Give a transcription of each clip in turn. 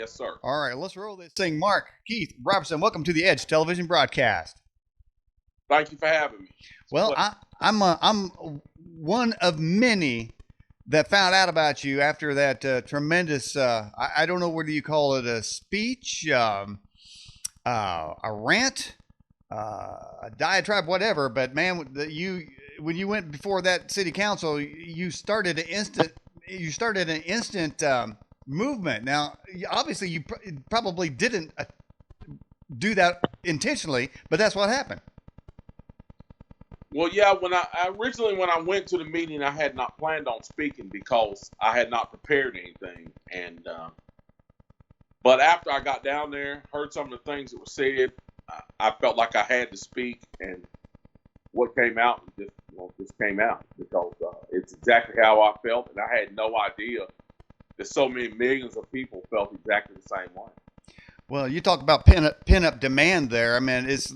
Yes, sir. All right, let's roll this thing. Mark, Keith, Robertson, welcome to the Edge Television Broadcast. Thank you for having me. Well, I'm one of many that found out about you after that tremendous, I don't know, what do you call it, a speech, a rant, a diatribe, whatever. But man, when you went before that city council, you started an instant movement. Now, obviously, you probably didn't do that intentionally, but that's what happened. Well, yeah, when I originally when I went to the meeting, I had not planned on speaking because I had not prepared anything. And but after I got down there, heard some of the things that were said, I felt like I had to speak. And what came out just came out because it's exactly how I felt, and I had no idea that so many millions of people felt exactly the same way. Well, you talk about pin up demand there. I mean, it's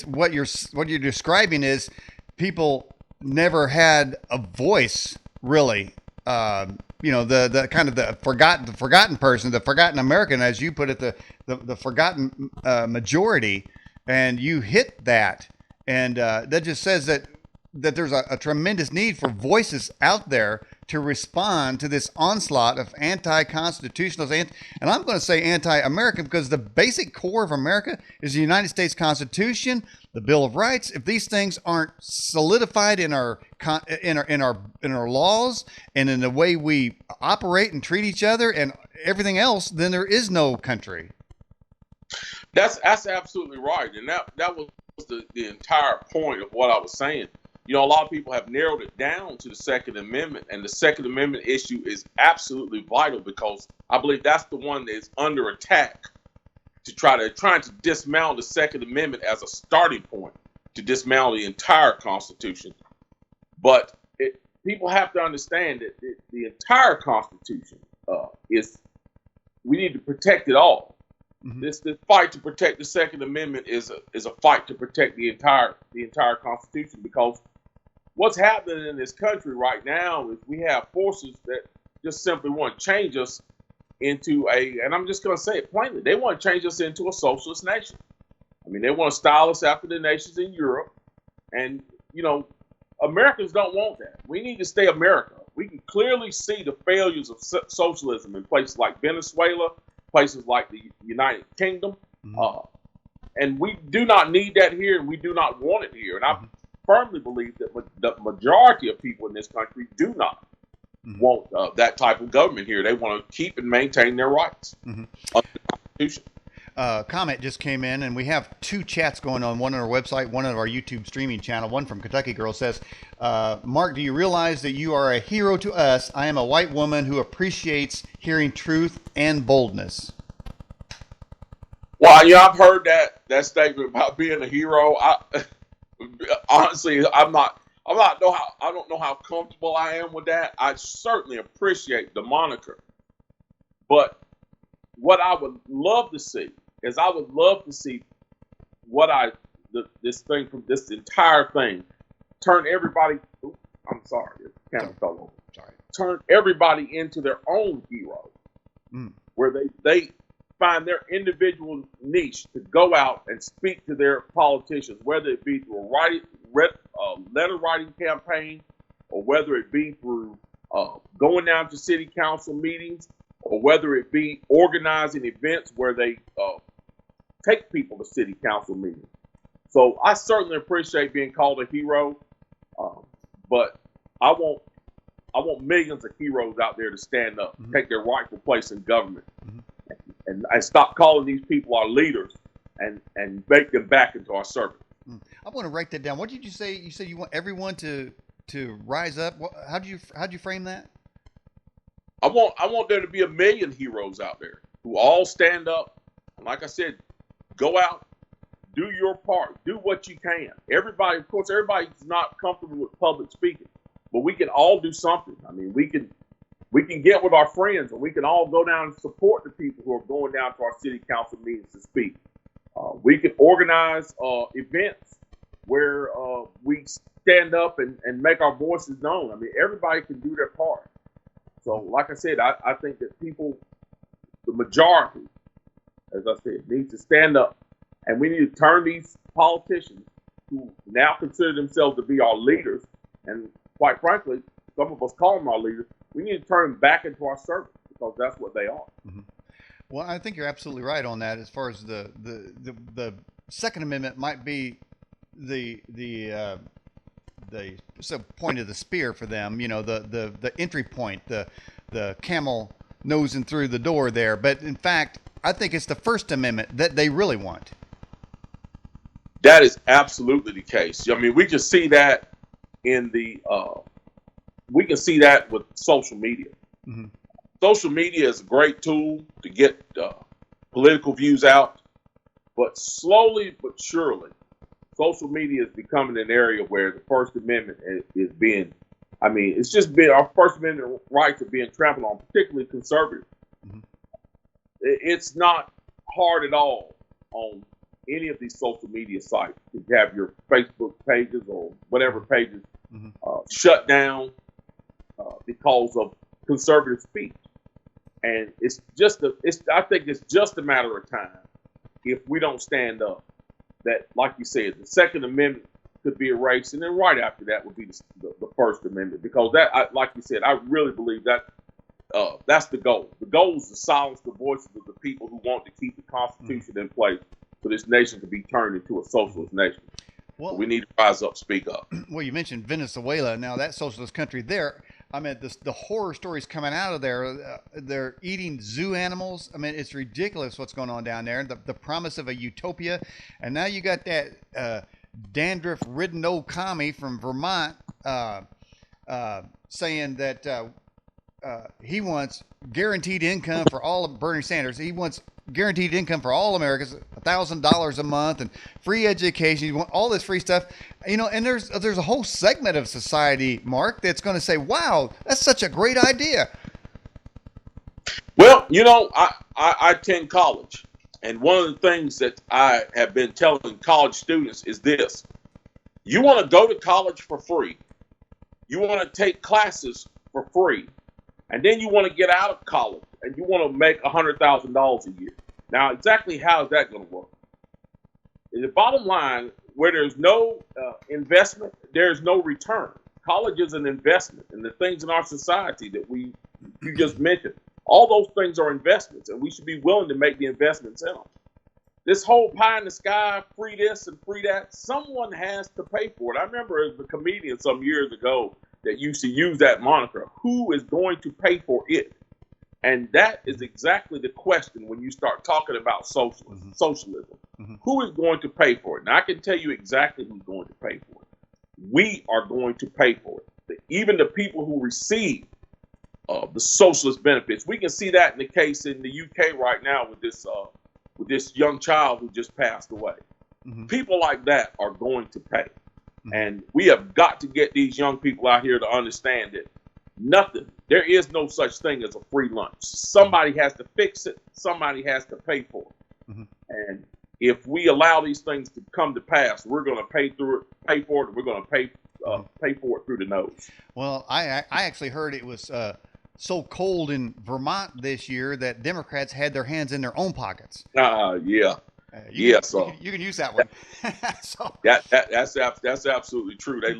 what you're describing is people never had a voice, really. The kind of the forgotten person, the forgotten American, as you put it, the forgotten majority, and you hit that, and that just says that there's a tremendous need for voices out there to respond to this onslaught of anti-constitutionals, and I'm going to say anti-American, because the basic core of America is the United States Constitution, the Bill of Rights. If these things aren't solidified in our laws and in the way we operate and treat each other and everything else, then there is no country. That's absolutely right, and that was the entire point of what I was saying. You know, a lot of people have narrowed it down to the Second Amendment, and the Second Amendment issue is absolutely vital because I believe that's the one that is under attack to trying to dismantle the Second Amendment as a starting point to dismantle the entire Constitution. But people have to understand that the entire Constitution is, we need to protect it all. Mm-hmm. This fight to protect the Second Amendment is a fight to protect the entire Constitution, because what's happening in this country right now is we have forces that just simply want to change us into and I'm just going to say it plainly, they want to change us into a socialist nation. I mean, they want to style us after the nations in Europe. And, you know, Americans don't want that. We need to stay America. We can clearly see the failures of socialism in places like Venezuela, places like the United Kingdom. Mm-hmm. And we do not need that here, and we do not want it here. And I firmly believe that the majority of people in this country do not want that type of government here. They want to keep and maintain their rights under the Constitution. Comment just came in, and we have two chats going on, one on our website, one on our YouTube streaming channel. One from Kentucky Girl says, Mark, do you realize that you are a hero to us? I am a white woman who appreciates hearing truth and boldness. Well, yeah, I've heard that statement about being a hero. Honestly, I don't know how comfortable I am with that. I certainly appreciate the moniker, but what I would love to see is this entire thing turn everybody. I'm sorry, the camera fell over. Sorry. Turn everybody into their own hero, where they find their individual niche to go out and speak to their politicians, whether it be through a letter writing campaign, or whether it be through going down to city council meetings, or whether it be organizing events where they take people to city council meetings. So I certainly appreciate being called a hero, but I want millions of heroes out there to stand up, take their rightful place in government, and stop calling these people our leaders and make them back into our servants. I want to write that down. What did you say? You said you want everyone to rise up. How'd you frame that? I want there to be a million heroes out there who all stand up. And like I said, go out, do your part, do what you can. Everybody's not comfortable with public speaking, but we can all do something. I mean, we can get with our friends, and we can all go down and support the people who are going down to our city council meetings to speak. We can organize events where we stand up and make our voices known. I mean, everybody can do their part. So, like I said, I think that the majority, as I said, needs to stand up, and we need to turn these politicians who now consider themselves to be our leaders, and quite frankly, some of us call them our leaders. We need to turn them back into our servants because that's what they are. Mm-hmm. Well, I think you're absolutely right on that. As far as the Second Amendment might be the point of the spear for them, the entry point, the camel nosing through the door there. But in fact, I think it's the First Amendment that they really want. That is absolutely the case. I mean, we can see that we can see that with social media. Mm-hmm. Social media is a great tool to get political views out, but slowly but surely, social media is becoming an area where the First Amendment is being, it's just been, our First Amendment rights are being trampled on, particularly conservatives. Mm-hmm. It's not hard at all on any of these social media sites to have your Facebook pages or whatever pages mm-hmm. Shut down because of conservative speech. And I think it's just a matter of time if we don't stand up that, like you said, the Second Amendment could be erased, and then right after that would be the First Amendment, because like you said, I really believe that that's the goal. The goal is to silence the voices of the people who want to keep the Constitution in place for this nation to be turned into a socialist nation. Well, we need to rise up, speak up. Well, you mentioned Venezuela. Now, that socialist country there, the horror stories coming out of there, they're eating zoo animals. It's ridiculous what's going on down there. The promise of a utopia. And now you got that dandruff-ridden old commie from Vermont saying that he wants guaranteed income for all of Bernie Sanders. He wants guaranteed income for all Americans, $1,000 a month, and free education. You want all this free stuff, and there's a whole segment of society, Mark, that's going to say, "Wow, that's such a great idea." Well, I attend college, and one of the things that I have been telling college students is this: you want to go to college for free, you want to take classes for free, and then you want to get out of college and you want to make $100,000 a year. Now, exactly how is that going to work? In the bottom line, where there's no investment, there's no return. College is an investment, and the things in our society that you just mentioned, all those things are investments, and we should be willing to make the investments in them. This whole pie in the sky, free this and free that, someone has to pay for it. I remember as a comedian some years ago that used to use that moniker, who is going to pay for it? And that is exactly the question when you start talking about socialism. Mm-hmm. Who is going to pay for it? Now, I can tell you exactly who's going to pay for it. We are going to pay for it. Even the people who receive the socialist benefits. We can see that in the case in the UK right now with this young child who just passed away. Mm-hmm. People like that are going to pay. Mm-hmm. And we have got to get these young people out here to understand that there is no such thing as a free lunch. Somebody has to fix it. Somebody has to pay for it. Mm-hmm. And if we allow these things to come to pass, we're going to pay for it. We're going to pay for it through the nose. Well, I actually heard it was so cold in Vermont this year that Democrats had their hands in their own pockets. Yeah. You can use that one. So that's absolutely true. They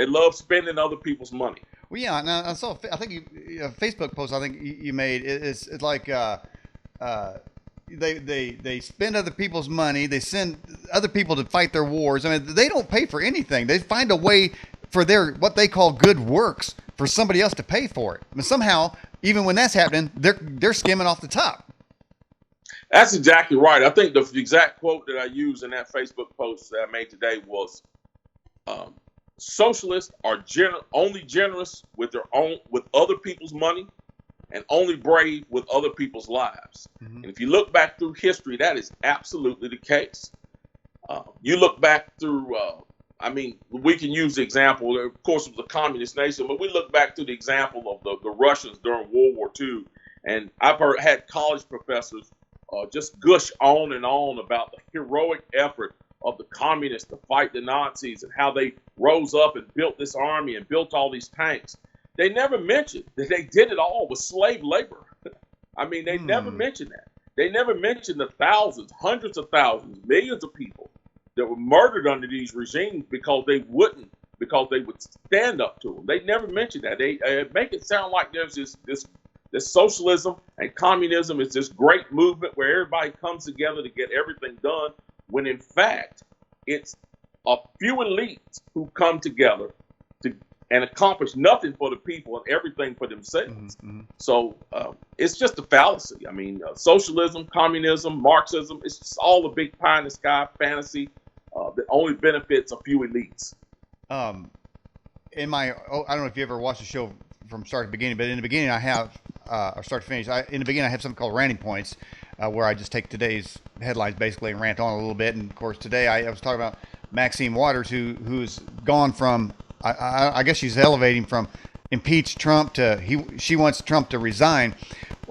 love spending other people's money. Well, yeah. Now, I saw. I think a Facebook post. I think you made. It's like they spend other people's money. They send other people to fight their wars. They don't pay for anything. They find a way for their what they call good works for somebody else to pay for it. Somehow, even when that's happening, they're skimming off the top. That's exactly right. I think the exact quote that I used in that Facebook post that I made today was, "Socialists are only generous with other people's money, and only brave with other people's lives." Mm-hmm. And if you look back through history, that is absolutely the case. You look back through, we can use the example. Of course, it was a communist nation, but we look back to the example of the Russians during World War II, and I've had college professors just gush on and on about the heroic effort of the communists to fight the Nazis and how they rose up and built this army and built all these tanks. They never mentioned that they did it all with slave labor. I mean, they never mention that. They never mention the thousands, hundreds of thousands, millions of people that were murdered under these regimes because they would stand up to them. They never mention that. They make it sound like there's this socialism and communism is this great movement where everybody comes together to get everything done, when in fact it's a few elites who come together and accomplish nothing for the people and everything for themselves. So it's just a fallacy. I mean, socialism, communism, Marxism, it's just all a big pie in the sky fantasy that only benefits a few elites. I don't know if you ever watched the show from start to beginning, but in the beginning I have, or start to finish, in the beginning I have something called Ranting Points, where I just take today's headlines basically and rant on a little bit. And of course today I was talking about Maxine Waters, who's gone from, I guess she's elevating from impeach Trump to she wants Trump to resign.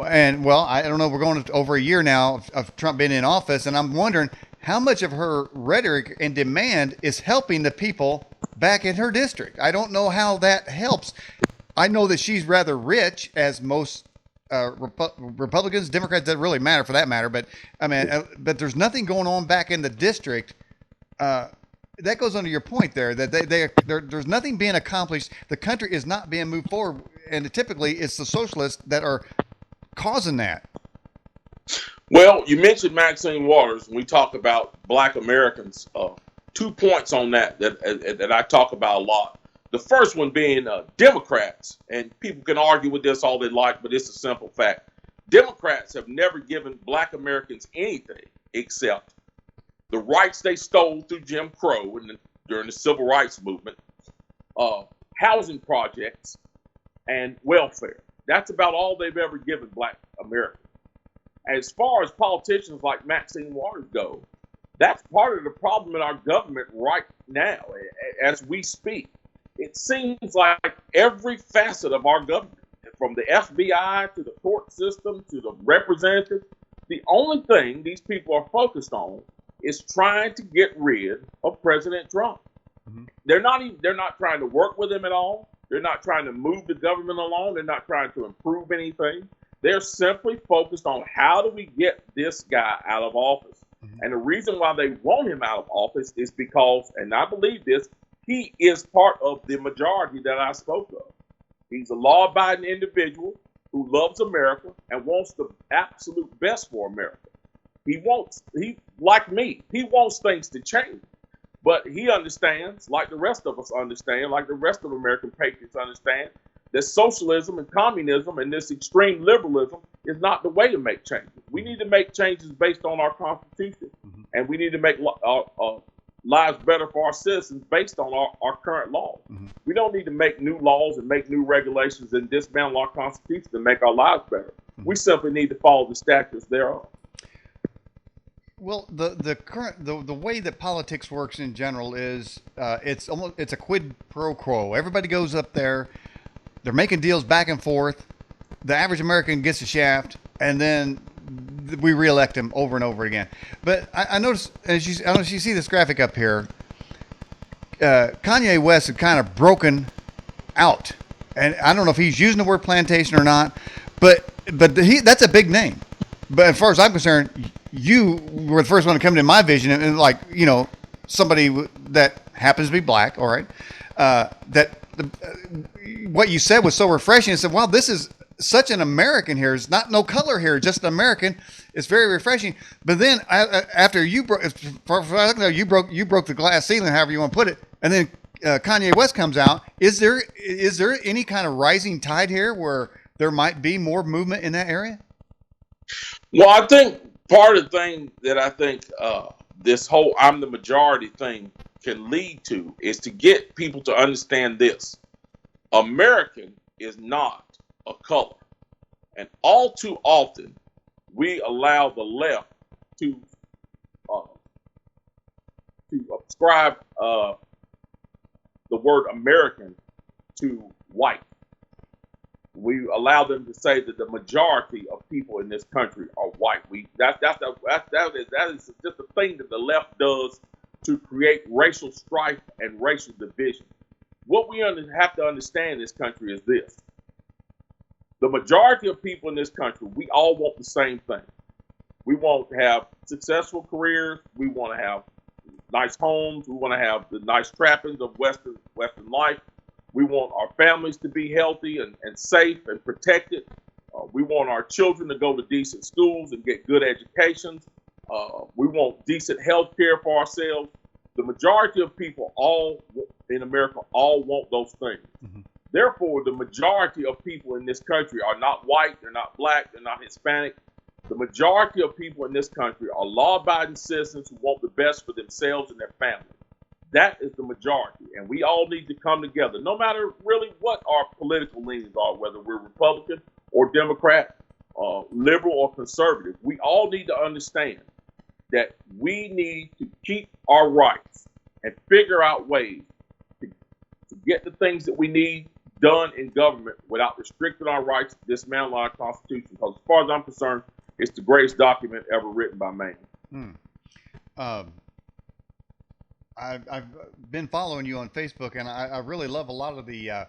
And well, I don't know, we're going over a year now of Trump being in office, and I'm wondering how much of her rhetoric and demand is helping the people back in her district. I don't know how that helps. I know that she's rather rich, as most Republicans, Democrats, doesn't really matter for that matter. But I mean, but there's nothing going on back in the district. That goes under your point there, that there's nothing being accomplished. The country is not being moved forward, and typically it's the socialists that are causing that. Well, you mentioned Maxine Waters, and we talk about Black Americans. 2 points on that I talk about a lot. The first one being Democrats, and people can argue with this all they like, but it's a simple fact. Democrats have never given Black Americans anything except the rights they stole through Jim Crow during the Civil Rights Movement, housing projects, and welfare. That's about all they've ever given Black Americans. As far as politicians like Maxine Waters go, that's part of the problem in our government right now, as we speak. It seems like every facet of our government, from the FBI to the court system to the representatives, the only thing these people are focused on is trying to get rid of President Trump. They're not trying to work with him at all. They're not trying to move the government along. They're not trying to improve anything. They're simply focused on how do we get this guy out of office. And the reason why they want him out of office is because, and I believe this, he is part of the majority that I spoke of. He's a law-abiding individual who loves America and wants the absolute best for America. Like me, he wants things to change. But he understands, like the rest of us understand, like the rest of American patriots understand, that socialism and communism and this extreme liberalism is not the way to make changes. We need to make changes based on our Constitution, and we need to make lives better for our citizens based on our current laws. We don't need to make new laws and make new regulations and dismantle our Constitution to make our lives better. We simply need to follow the statutes thereof. Well, the way that politics works in general is it's a quid pro quo. Everybody goes up there, they're making deals back and forth. The average American gets a shaft, and then we reelect him over and over again. But I noticed, I don't know if you see this graphic up here, Kanye West had kind of broken out, and I don't know if he's using the word plantation or not, but that's a big name. But as far as I'm concerned, you were the first one to come to my vision, and like, you know, somebody that happens to be black, all right, what you said was so refreshing. I said, wow, this is such an American here. It's not no color here, just an American. It's very refreshing. But then after you broke the glass ceiling, however you want to put it, and then Kanye West comes out. Is there any kind of rising tide here where there might be more movement in that area? Well, I think part of the thing that I think this whole I'm the majority thing can lead to is to get people to understand this. American is not a color. And all too often, we allow the left to ascribe the word American to white. We allow them to say that the majority of people in this country are white. That is just a thing that the left does to create racial strife and racial division. What we have to understand in this country is this. the majority of people in this country, we all want the same thing. We want to have successful careers. We want to have nice homes. We want to have the nice trappings of Western life. We want our families to be healthy and safe and protected. We want our children to go to decent schools and get good educations. We want decent health care for ourselves. The majority of people in America all want those things. Mm-hmm. Therefore, the majority of people in this country are not white, they're not black, they're not Hispanic. The majority of people in this country are law-abiding citizens who want the best for themselves and their family. That is the majority, and we all need to come together, no matter really what our political leanings are, whether we're Republican or Democrat, liberal or conservative. We all need to understand that we need to keep our rights and figure out ways to get the things that we need done in government without restricting our rights, dismantling our Constitution. Because as far as I'm concerned, it's the greatest document ever written by man. I've been following you on Facebook, and I really love a lot of the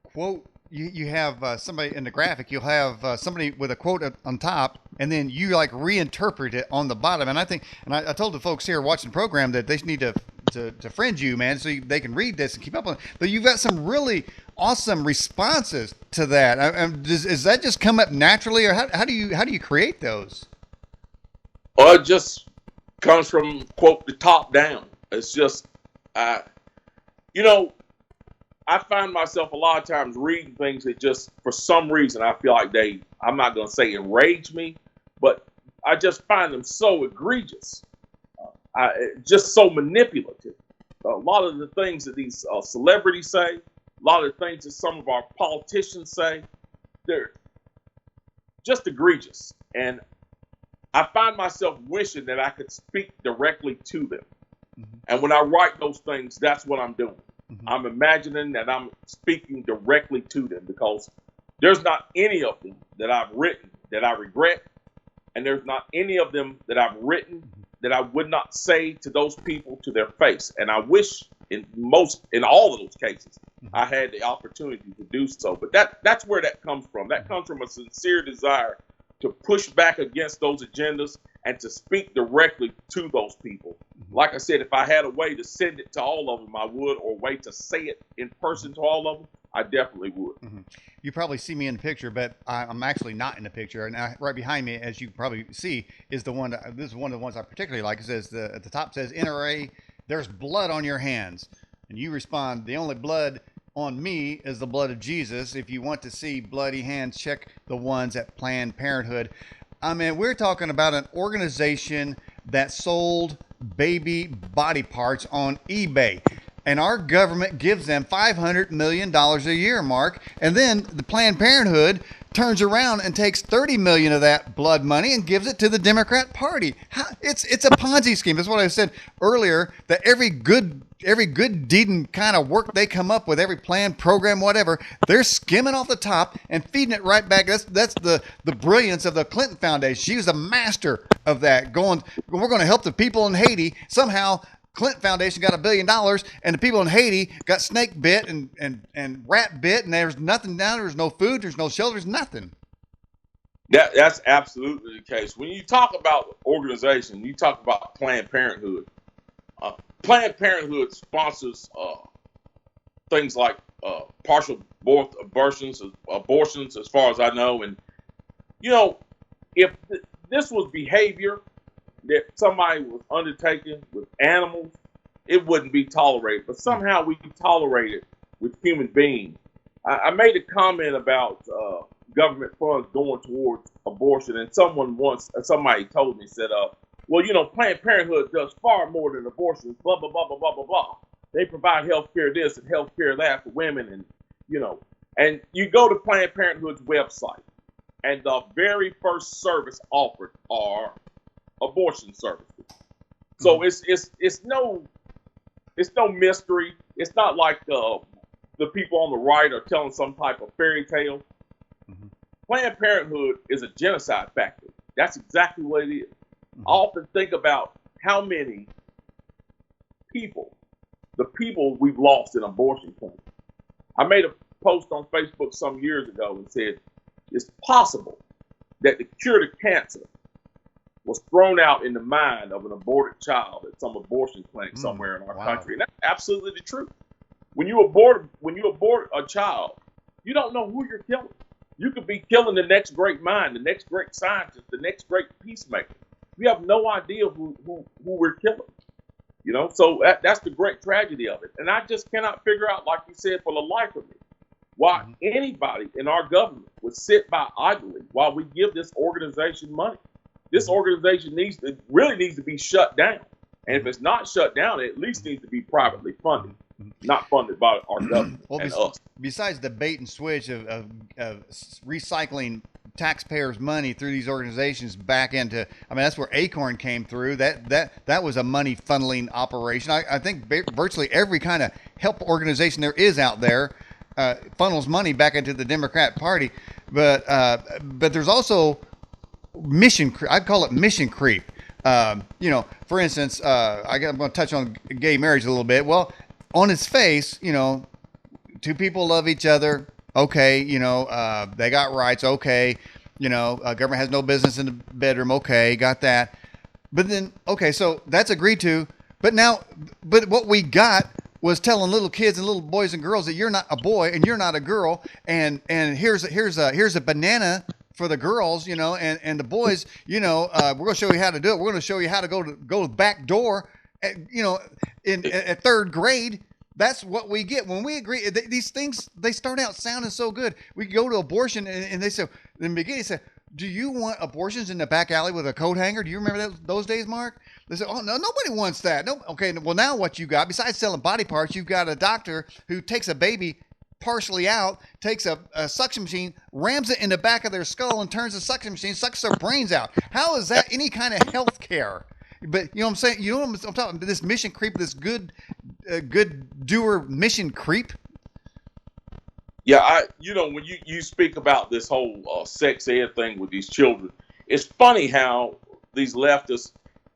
quote. You have somebody in the graphic. You'll have somebody with a quote on top, and then you like reinterpret it on the bottom. And I think, and I told the folks here watching the program that they need to friend you, man, so they can read this and keep up on it. But you've got some really awesome responses to that. Does that just come up naturally, or how do you create those? Well, it just comes from, quote, the top down. It's just, I find myself a lot of times reading things that just, for some reason, I feel like I'm not going to say enrage me, but I just find them so egregious, just so manipulative. A lot of the things that these celebrities say, a lot of the things that some of our politicians say, they're just egregious. And I find myself wishing that I could speak directly to them. Mm-hmm. And when I write those things, that's what I'm doing. Mm-hmm. I'm imagining that I'm speaking directly to them, because there's not any of them that I've written that I regret, and there's not any of them that I've written that I would not say to those people to their face. And I wish in all of those cases, I had the opportunity to do so. But that's where that comes from. That comes from a sincere desire to push back against those agendas and to speak directly to those people. Like I said, if I had a way to send it to all of them, I would, or a way to say it in person to all of them, I definitely would. Mm-hmm. You probably see me in the picture, but I'm actually not in the picture. And right behind me, as you probably see, is the one. This is one of the ones I particularly like. It says at the top says NRA. There's blood on your hands, and you respond, the only blood on me is the blood of Jesus. If you want to see bloody hands, check the ones at Planned Parenthood. I mean, we're talking about an organization that sold baby body parts on eBay. And our government gives them $500 million a year, Mark. And then the Planned Parenthood turns around and takes $30 million of that blood money and gives it to the Democrat Party. It's a Ponzi scheme. That's what I said earlier, that every good deed and kind of work they come up with, every plan, program, whatever, they're skimming off the top and feeding it right back. That's the brilliance of the Clinton Foundation. She was a master of that. We're going to help the people in Haiti. Somehow Clinton Foundation got $1 billion, and the people in Haiti got snake bit and rat bit, and there's nothing down. There's no food. There's no shelter. There's nothing. That's absolutely the case. When you talk about organization, you talk about Planned Parenthood. Planned Parenthood sponsors things like partial abortions, as far as I know. And, if this was behavior that somebody was undertaking with animals, it wouldn't be tolerated. But somehow we tolerate it with human beings. I made a comment about government funds going towards abortion, and somebody told me, said, well, Planned Parenthood does far more than abortion, blah, blah, blah, blah, blah, blah, blah. They provide health care this and health care that for women. And you go to Planned Parenthood's website, and the very first service offered are abortion services. So it's no mystery. It's not like the people on the right are telling some type of fairy tale. Mm-hmm. Planned Parenthood is a genocide factory. That's exactly what it is. I often think about how many the people we've lost in abortion clinics. I made a post on Facebook some years ago and said, it's possible that the cure to cancer was thrown out in the mind of an aborted child at some abortion clinic somewhere in our country. And that's absolutely the truth. When you abort a child, you don't know who you're killing. You could be killing the next great mind, the next great scientist, the next great peacemaker. We have no idea who we're killing. You know, so that's the great tragedy of it. And I just cannot figure out, like you said, for the life of me, why anybody in our government would sit by idly while we give this organization money. This organization really needs to be shut down. And if it's not shut down, it at least needs to be privately funded, not funded by our government and us. Besides the bait and switch of recycling taxpayers' money through these organizations back into, I mean, that's where Acorn came through. That was a money funneling operation. I think virtually every kind of help organization there is out there funnels money back into the Democrat Party. But there's also mission. I call it mission creep. You know, for instance, I'm going to touch on gay marriage a little bit. Well, on its face, you know, two people love each other. Okay, you know, they got rights. Okay, you know, government has no business in the bedroom. Okay, got that. But then, okay, so that's agreed to. But what we got was telling little kids and little boys and girls that you're not a boy and you're not a girl. And here's a banana for the girls, you know, and the boys, you know, we're going to show you how to do it. We're going to show you how to go to the back door, you know, at third grade. That's what we get when we agree. These things, they start out sounding so good. We go to abortion and they say, in the beginning, they say, do you want abortions in the back alley with a coat hanger? Do you remember those days, Mark? They said, oh, no, nobody wants that. No. Okay, well, now what you got, besides selling body parts, you've got a doctor who takes a baby partially out, takes a suction machine, rams it in the back of their skull and turns the suction machine, sucks their brains out. How is that any kind of health care? But you know what I'm saying? You know what I'm talking about? This mission creep, this good doer mission creep. Yeah, you know, when you speak about this whole sex ed thing with these children, it's funny how these leftists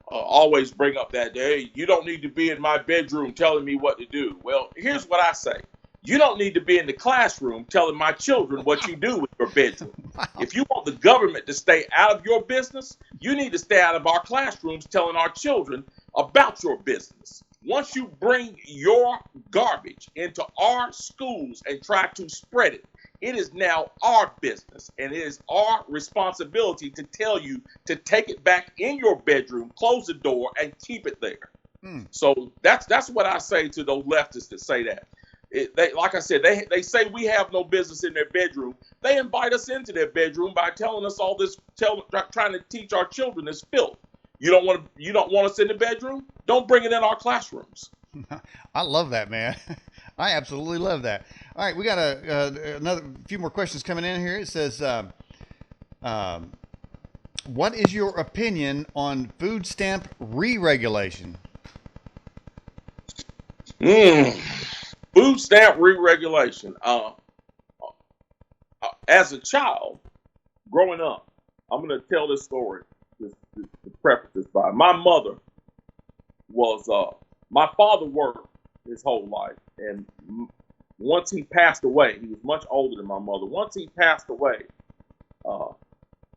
always bring up that, hey, you don't need to be in my bedroom telling me what to do. Well, here's what I say. You don't need to be in the classroom telling my children what you do with your bedroom. Wow. If you want the government to stay out of your business, you need to stay out of our classrooms telling our children about your business. Once you bring your garbage into our schools and try to spread it, it is now our business, and it is our responsibility to tell you to take it back in your bedroom, close the door, and keep it there. So that's what I say to those leftists that say that. Like I said, they say we have no business in their bedroom. They invite us into their bedroom by telling us all this, trying to teach our children this filth. You don't want us in the bedroom? Don't bring it in our classrooms. I love that, man. I absolutely love that. All right, we got another few more questions coming in here. It says, what is your opinion on food stamp re-regulation? Food stamp re-regulation. As a child, growing up, I'm going to tell this story to preface this by. My mother my father worked his whole life, and once he passed away, he was much older than my mother. Once he passed away,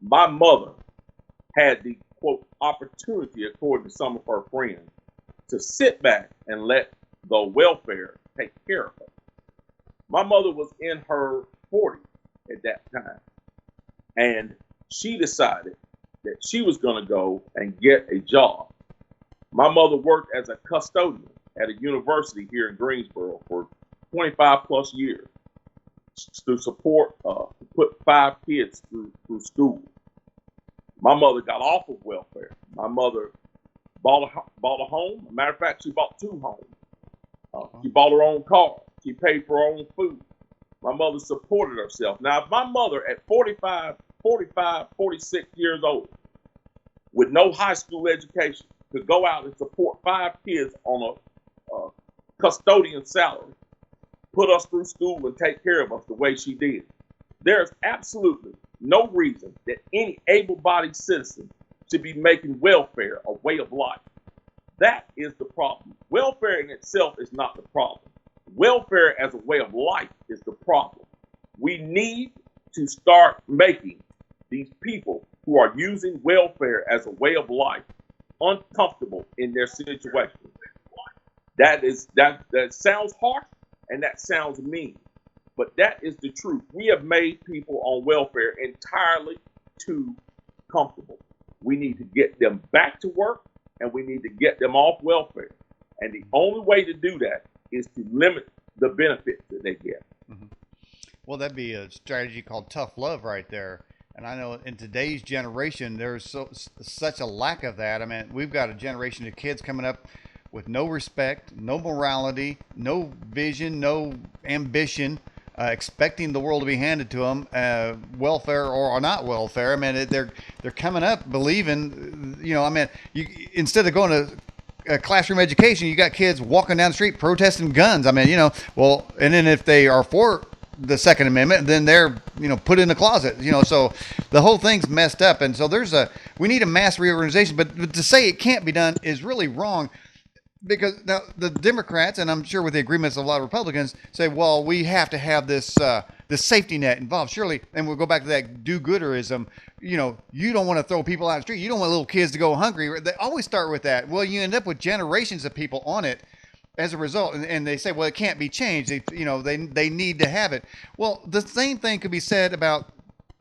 my mother had the, quote, opportunity, according to some of her friends, to sit back and let the welfare take care of her. My mother was in her 40s at that time, and she decided that she was going to go and get a job. My mother worked as a custodian at a university here in Greensboro for 25 plus years to support, to put 5 kids through school. My mother got off of welfare. My mother bought a home. As a matter of fact, she bought 2 homes. She bought her own car. She paid for her own food. My mother supported herself. Now, if my mother at 45, 46 years old, with no high school education, could go out and support 5 kids on a custodian salary, put us through school and take care of us the way she did, there is absolutely no reason that any able-bodied citizen should be making welfare a way of life. That is the problem. Welfare in itself is not the problem. welfare as a way of life is the problem. We need to start making these people who are using welfare as a way of life uncomfortable in their situation. That sounds harsh and that sounds mean, but that is the truth. We have made people on welfare entirely too comfortable. We need to get them back to work and we need to get them off welfare. And the only way to do that is to limit the benefits that they get. Mm-hmm. Well, that'd be a strategy called tough love right there. And I know in today's generation, there's such a lack of that. I mean, we've got a generation of kids coming up with no respect, no morality, no vision, no ambition, expecting the world to be handed to them, welfare or not welfare. I mean, they're coming up believing, I mean, instead of going to classroom education, you got kids walking down the street protesting guns. I mean, and then if they are for the Second Amendment, then they're, put in the closet, so the whole thing's messed up. And so we need a mass reorganization, but to say it can't be done is really wrong. Because now the Democrats, and I'm sure with the agreements of a lot of Republicans, say, well, we have to have this safety net involved. Surely, and we'll go back to that do-gooderism. You don't want to throw people out the street. You don't want little kids to go hungry. They always start with that. Well, you end up with generations of people on it as a result. And they say, well, it can't be changed. They need to have it. Well, the same thing could be said about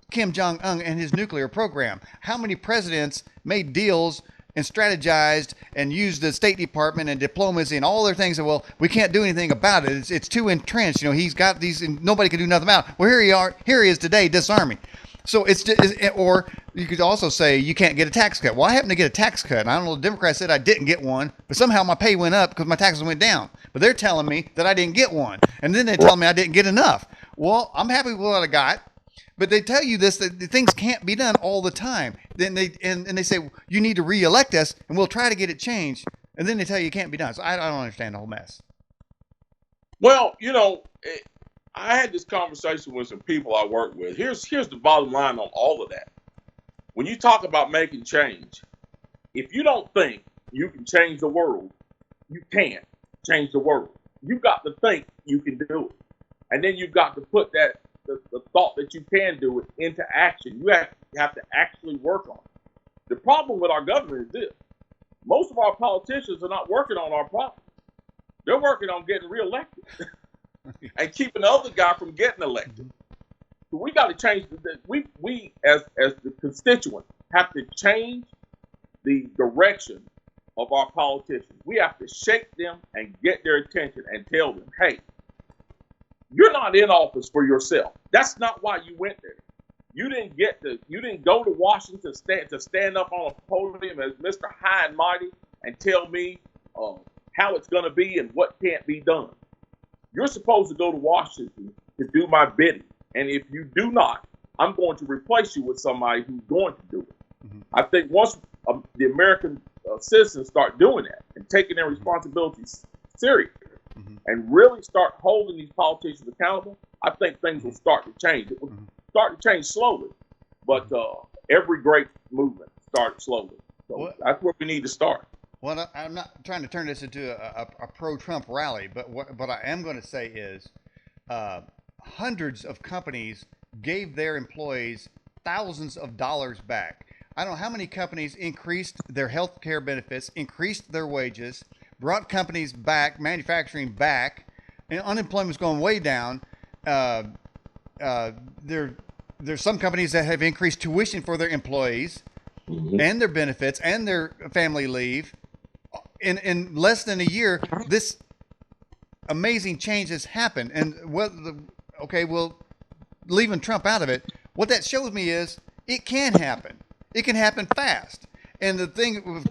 Kim Jong-un and his nuclear program. How many presidents made deals and strategized and used the State Department and diplomacy and all their things. And, well, we can't do anything about it. It's too entrenched. He's got these, and nobody can do nothing about it. Well, here he is today, disarming. So or you could also say you can't get a tax cut. Well, I happen to get a tax cut. I don't know. The Democrats said I didn't get one, but somehow my pay went up because my taxes went down. But they're telling me that I didn't get one, and then they tell me I didn't get enough. Well, I'm happy with what I got. But they tell you this, that things can't be done all the time. Then they say, you need to reelect us and we'll try to get it changed. And then they tell you it can't be done. So I don't understand the whole mess. Well, I had this conversation with some people I work with. Here's the bottom line on all of that. When you talk about making change, if you don't think you can change the world, you can't change the world. You've got to think you can do it. And then you've got to put the thought that you can do it into action. You have to actually work on it. The problem with our government is this. Most of our politicians are not working on our problems. They're working on getting reelected and keeping the other guy from getting elected. So we got to change. We as the constituents have to change the direction of our politicians. We have to shake them and get their attention and tell them, hey, you're not in office for yourself. That's not why you went there. You didn't go to Washington to stand up on a podium as Mr. High and Mighty and tell me how it's going to be and what can't be done. You're supposed to go to Washington to do my bidding. And if you do not, I'm going to replace you with somebody who's going to do it. Mm-hmm. I think once the American citizens start doing that and taking their responsibilities serious, mm-hmm. and really start holding these politicians accountable, I think things will start to change. It will start to change slowly, but every great movement starts slowly. So that's where we need to start. Well, I'm not trying to turn this into a pro-Trump rally, but what I am going to say is hundreds of companies gave their employees thousands of dollars back. I don't know how many companies increased their health care benefits, increased their wages, brought companies back, manufacturing back, and unemployment's going way down. There's some companies that have increased tuition for their employees, mm-hmm. and their benefits and their family leave. In less than a year, this amazing change has happened. And leaving Trump out of it, what that shows me is it can happen. It can happen fast. And the thing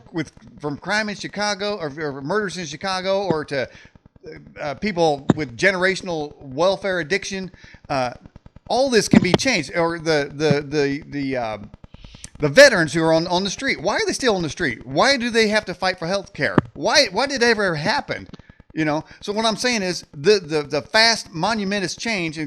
from crime in Chicago or murders in Chicago or to people with generational welfare addiction, all this can be changed. Or the veterans who are on the street. Why are they still on the street? Why do they have to fight for health care? Why did it ever happen? So what I'm saying is the fast monumentous change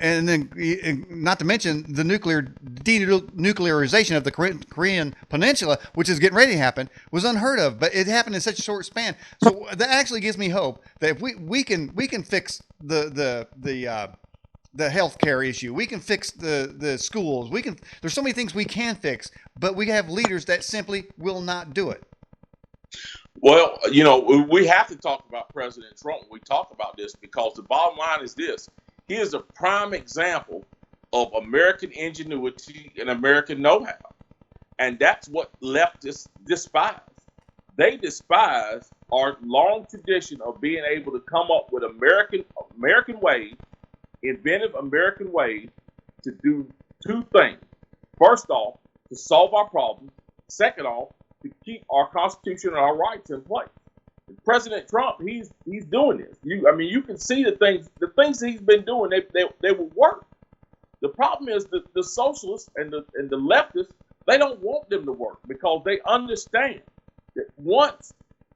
and then not to mention the denuclearization of the Korean Peninsula, which is getting ready to happen, was unheard of. But it happened in such a short span. So that actually gives me hope that if we can fix the healthcare issue, we can fix the schools. There's so many things we can fix, but we have leaders that simply will not do it. Well, we have to talk about President Trump when we talk about this, because the bottom line is this. He is a prime example of American ingenuity and American know-how. And that's what leftists despise. They despise our long tradition of being able to come up with American ways, inventive American ways to do two things. First off, to solve our problems. Second off, to keep our Constitution and our rights in place. And President Trump, he's doing this. You can see the things he's been doing. They will work. The problem is that the socialists and the leftists, they don't want them to work, because they understand that once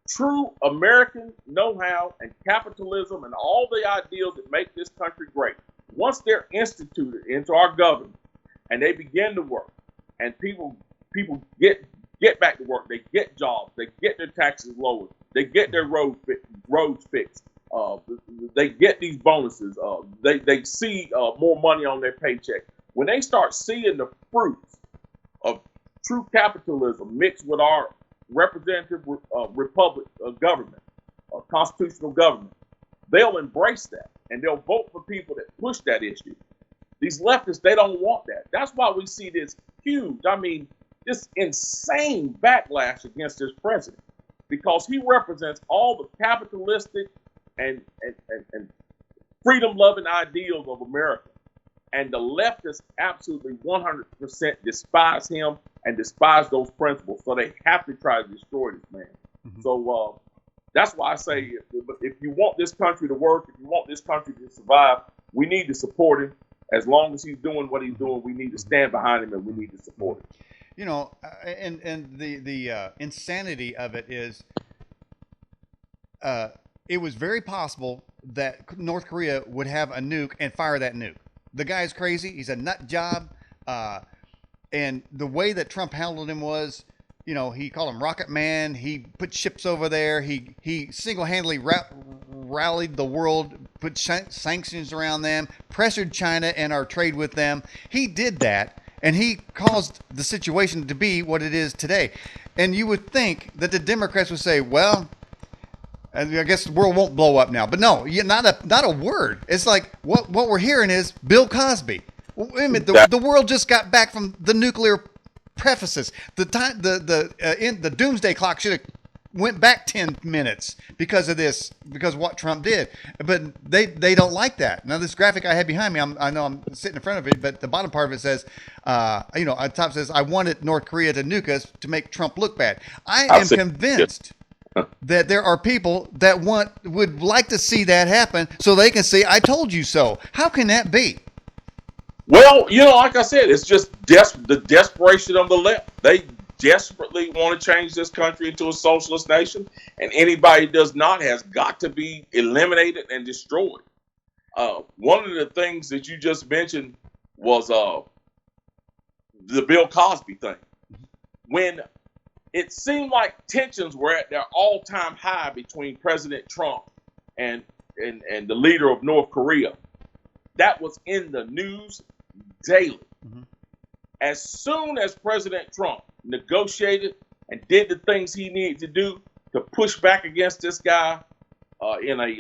true American know-how and capitalism and all the ideals that make this country great, once they're instituted into our government and they begin to work, and people get back to work, they get jobs, they get their taxes lowered, they get their roads fixed, they get these bonuses, they see more money on their paycheck. When they start seeing the fruits of true capitalism mixed with our representative republic government, constitutional government, they'll embrace that, and they'll vote for people that push that issue. These leftists, they don't want that. That's why we see this huge, this insane backlash against this president, because he represents all the capitalistic and freedom-loving ideals of America. And the leftists absolutely 100% despise him and despise those principles. So they have to try to destroy this man. Mm-hmm. So that's why I say, if you want this country to work, if you want this country to survive, we need to support him. As long as he's doing what he's doing, we need to stand behind him, and we need to support him. And the insanity of it is, it was very possible that North Korea would have a nuke and fire that nuke. The guy's crazy. He's a nut job. And the way that Trump handled him was, he called him Rocket Man. He put ships over there. He single-handedly rallied the world, put sanctions around them, pressured China and our trade with them. He did that, and he caused the situation to be what it is today. And you would think that the Democrats would say, well, I guess the world won't blow up now. But no, not a word. It's like what we're hearing is Bill Cosby. Wait a minute, the world just got back from the nuclear prefaces. The doomsday clock should have went back 10 minutes because of what Trump did. But they don't like that. Now, this graphic I have behind me, I know I'm sitting in front of it, but the bottom part of it says, on top says, I wanted North Korea to nuke us to make Trump look bad. I am convinced that there are people that would like to see that happen so they can say, I told you so. How can that be? Well, like I said, it's just the desperation of the left. They desperately want to change this country into a socialist nation, and anybody who does not has got to be eliminated and destroyed. One of the things that you just mentioned was the Bill Cosby thing. When it seemed like tensions were at their all-time high between President Trump and the leader of North Korea, that was in the news daily. Mm-hmm. As soon as President Trump negotiated and did the things he needed to do to push back against this guy in a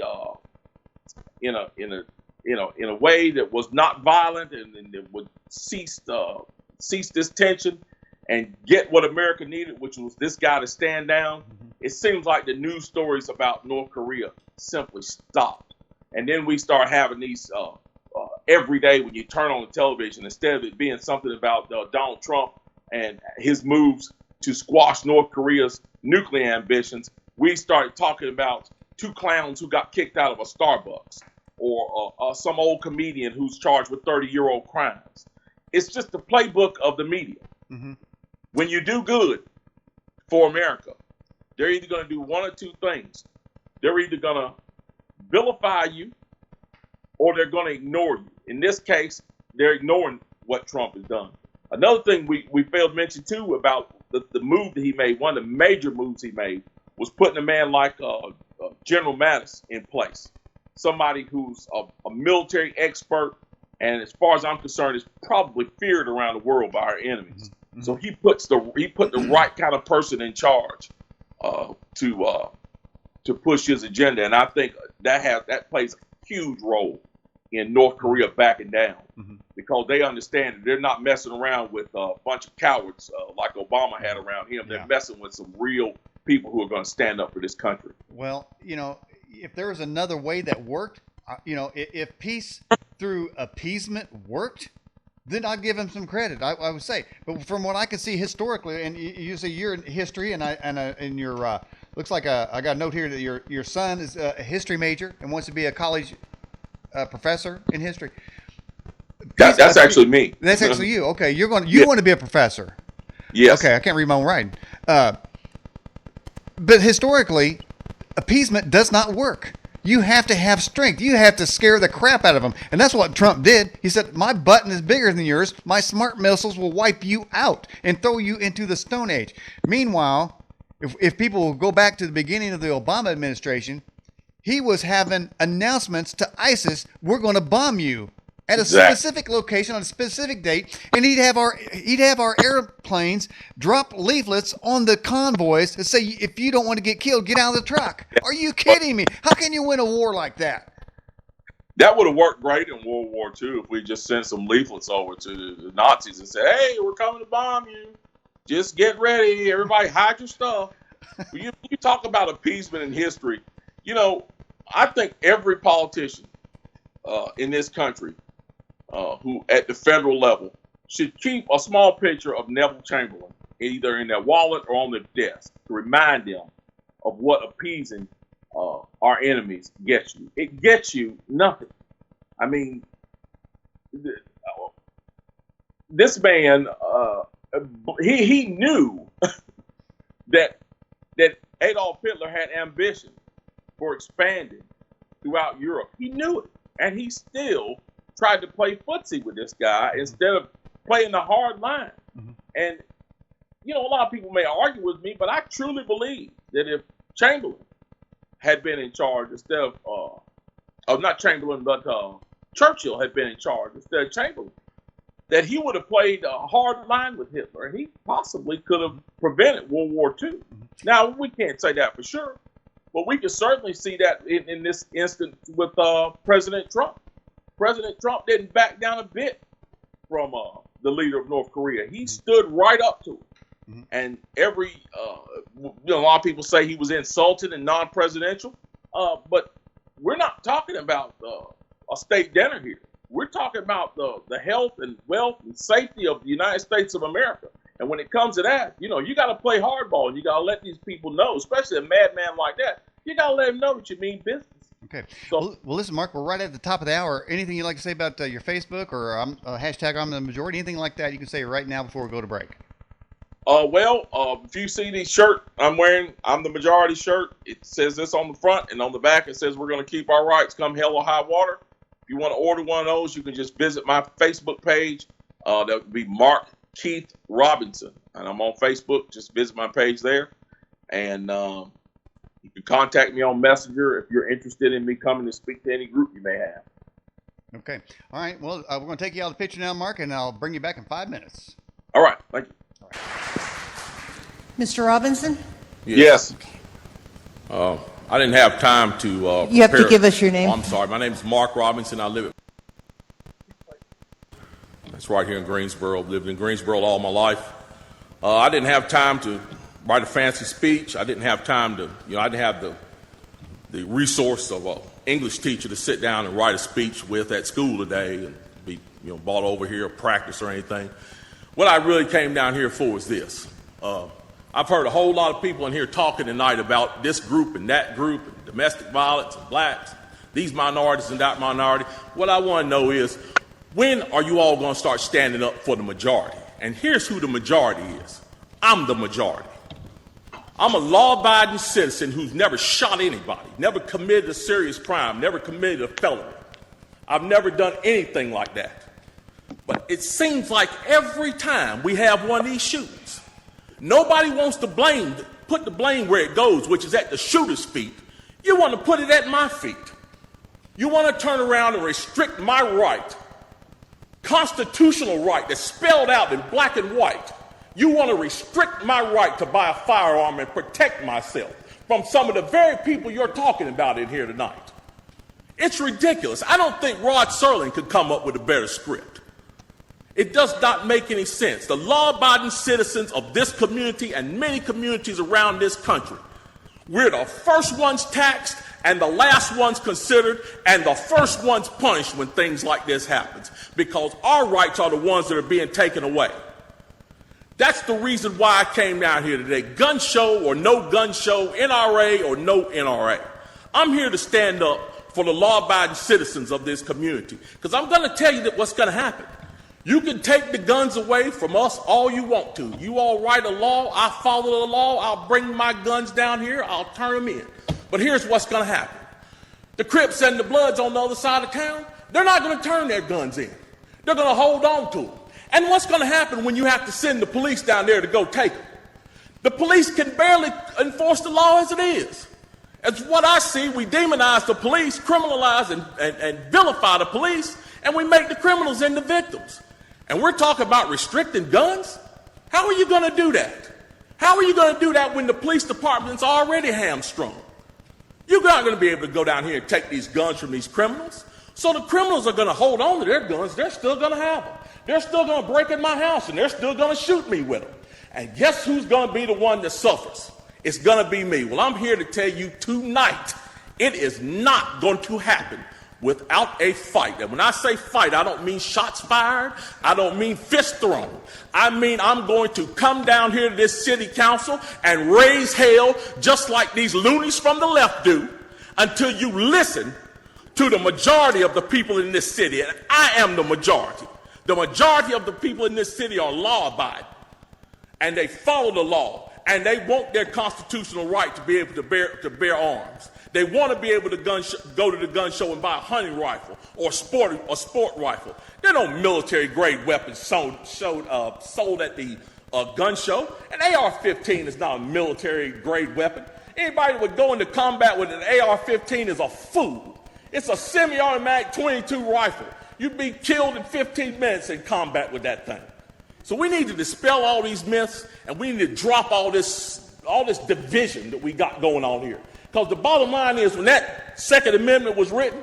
way that was not violent and that would cease this tension and get what America needed, which was this guy to stand down. Mm-hmm. It seems like the news stories about North Korea simply stopped, and then we start having these every day when you turn on the television, instead of it being something about Donald Trump and his moves to squash North Korea's nuclear ambitions, we started talking about two clowns who got kicked out of a Starbucks, or some old comedian who's charged with 30-year-old crimes. It's just the playbook of the media. Mm-hmm. When you do good for America, they're either going to do one or two things. They're either going to vilify you or they're going to ignore you. In this case, they're ignoring what Trump has done. Another thing we failed to mention, too, about the move that he made, one of the major moves he made, was putting a man like General Mattis in place, somebody who's a military expert, and as far as I'm concerned, is probably feared around the world by our enemies. Mm-hmm. So he put the right kind of person in charge to push his agenda, and I think that plays a huge role in North Korea backing down, because they understand that they're not messing around with a bunch of cowards like Obama had around him. They're messing with some real people who are going to stand up for this country. Well, if there was another way that worked, if peace through appeasement worked, then I'd give him some credit. I would say, but from what I can see historically, and you say you're in history, and your looks like I got a note here that your son is a history major and wants to be a college professor in history. That's actually me. That's actually you. Okay, you want to be a professor. Yes. Okay, I can't read my own writing. But historically, appeasement does not work. You have to have strength. You have to scare the crap out of them. And that's what Trump did. He said, my button is bigger than yours. My smart missiles will wipe you out and throw you into the Stone Age. Meanwhile, if people go back to the beginning of the Obama administration, he was having announcements to ISIS, we're going to bomb you at a specific location on a specific date, and he'd have our airplanes drop leaflets on the convoys that say, if you don't want to get killed, get out of the truck. Are you kidding me? How can you win a war like that? That would have worked great in World War II if we just sent some leaflets over to the Nazis and said, hey, we're coming to bomb you. Just get ready. Everybody hide your stuff. You talk about appeasement in history. I think every politician in this country who at the federal level should keep a small picture of Neville Chamberlain either in their wallet or on their desk to remind them of what appeasing our enemies gets you. It gets you nothing. I mean, this man, he knew that Adolf Hitler had ambition for expanding throughout Europe. He knew it, and he still tried to play footsie with this guy instead of playing the hard line. And a lot of people may argue with me, but I truly believe that if Chamberlain had been in charge instead of not Chamberlain, but Churchill had been in charge instead of Chamberlain, that he would have played a hard line with Hitler, and he possibly could have prevented World War II. Now, we can't say that for sure, but we can certainly see that in this instance with President Trump. President Trump didn't back down a bit from the leader of North Korea. He stood right up to him. And a lot of people say he was insulted and non-presidential, but we're not talking about a state dinner here. We're talking about the health and wealth and safety of the United States of America. And when it comes to that, you got to play hardball, and you got to let these people know, especially a madman like that, you got to let them know that you mean business. Okay. So, well, listen, Mark, we're right at the top of the hour. Anything you'd like to say about your Facebook or hashtag I'm the majority, anything like that, you can say right now before we go to break. If you see the shirt I'm wearing, I'm the majority shirt. It says this on the front, and on the back it says we're going to keep our rights come hell or high water. If you want to order one of those, you can just visit my Facebook page. That would be Mark Keith Robinson, and I'm on Facebook. Just visit my page there, and you can contact me on Messenger if you're interested in me coming to speak to any group you may have. Okay. All right. Well, we're going to take you out of the picture now, Mark, and I'll bring you back in 5 minutes. All right. Thank you. All right. Mr. Robinson? Yes. I didn't have time to You have to give us your name. Oh, I'm sorry. My name is Mark Robinson. I live That's right here in Greensboro. Lived in Greensboro all my life. I didn't have time to write a fancy speech. I didn't have time to, I didn't have the resource of an English teacher to sit down and write a speech with at school today and be, brought over here or practice or anything. What I really came down here for is this. I've heard a whole lot of people in here talking tonight about this group and that group, and domestic violence and blacks, these minorities and that minority. What I want to know is, when are you all going to start standing up for the majority? And here's who the majority is. I'm the majority. I'm a law-abiding citizen who's never shot anybody, never committed a serious crime, never committed a felony. I've never done anything like that. But it seems like every time we have one of these shootings, nobody wants to put the blame where it goes, which is at the shooter's feet. You want to put it at my feet. You want to turn around and restrict my right, constitutional right that's spelled out in black and white. You want to restrict my right to buy a firearm and protect myself from some of the very people you're talking about in here tonight. It's ridiculous. I don't think Rod Serling could come up with a better script. It does not make any sense. The law-abiding citizens of this community and many communities around this country, we're the first ones taxed and the last ones considered and the first ones punished when things like this happens, because our rights are the ones that are being taken away. That's the reason why I came down here today. Gun show or no gun show, NRA or no NRA. I'm here to stand up for the law-abiding citizens of this community, because I'm going to tell you that what's going to happen. You can take the guns away from us all you want to. You all write a law, I follow the law, I'll bring my guns down here, I'll turn them in. But here's what's going to happen. The Crips and the Bloods on the other side of town, they're not going to turn their guns in. They're going to hold on to them. And what's going to happen when you have to send the police down there to go take them? The police can barely enforce the law as it is. As what I see, we demonize the police, criminalize and vilify the police, and we make the criminals into victims. And we're talking about restricting guns? How are you going to do that? How are you going to do that when the police department's already hamstrung? You're not going to be able to go down here and take these guns from these criminals. So the criminals are going to hold on to their guns. They're still going to have them. They're still going to break in my house, and they're still going to shoot me with them. And guess who's going to be the one that suffers? It's going to be me. Well, I'm here to tell you tonight, it is not going to happen without a fight. And when I say fight, I don't mean shots fired. I don't mean fist thrown. I mean I'm going to come down here to this city council and raise hell just like these loonies from the left do until you listen to the majority of the people in this city. And I am the majority. The majority of the people in this city are law-abiding, and they follow the law, and they want their constitutional right to be able to bear arms. They want to be able to go to the gun show and buy a hunting rifle or a sport rifle. There are no military-grade weapons sold at the gun show. An AR-15 is not a military-grade weapon. Anybody that would go into combat with an AR-15 is a fool. It's a semi-automatic .22 rifle. You'd be killed in 15 minutes in combat with that thing. So we need to dispel all these myths, and we need to drop all this division that we got going on here. Because the bottom line is, when that Second Amendment was written,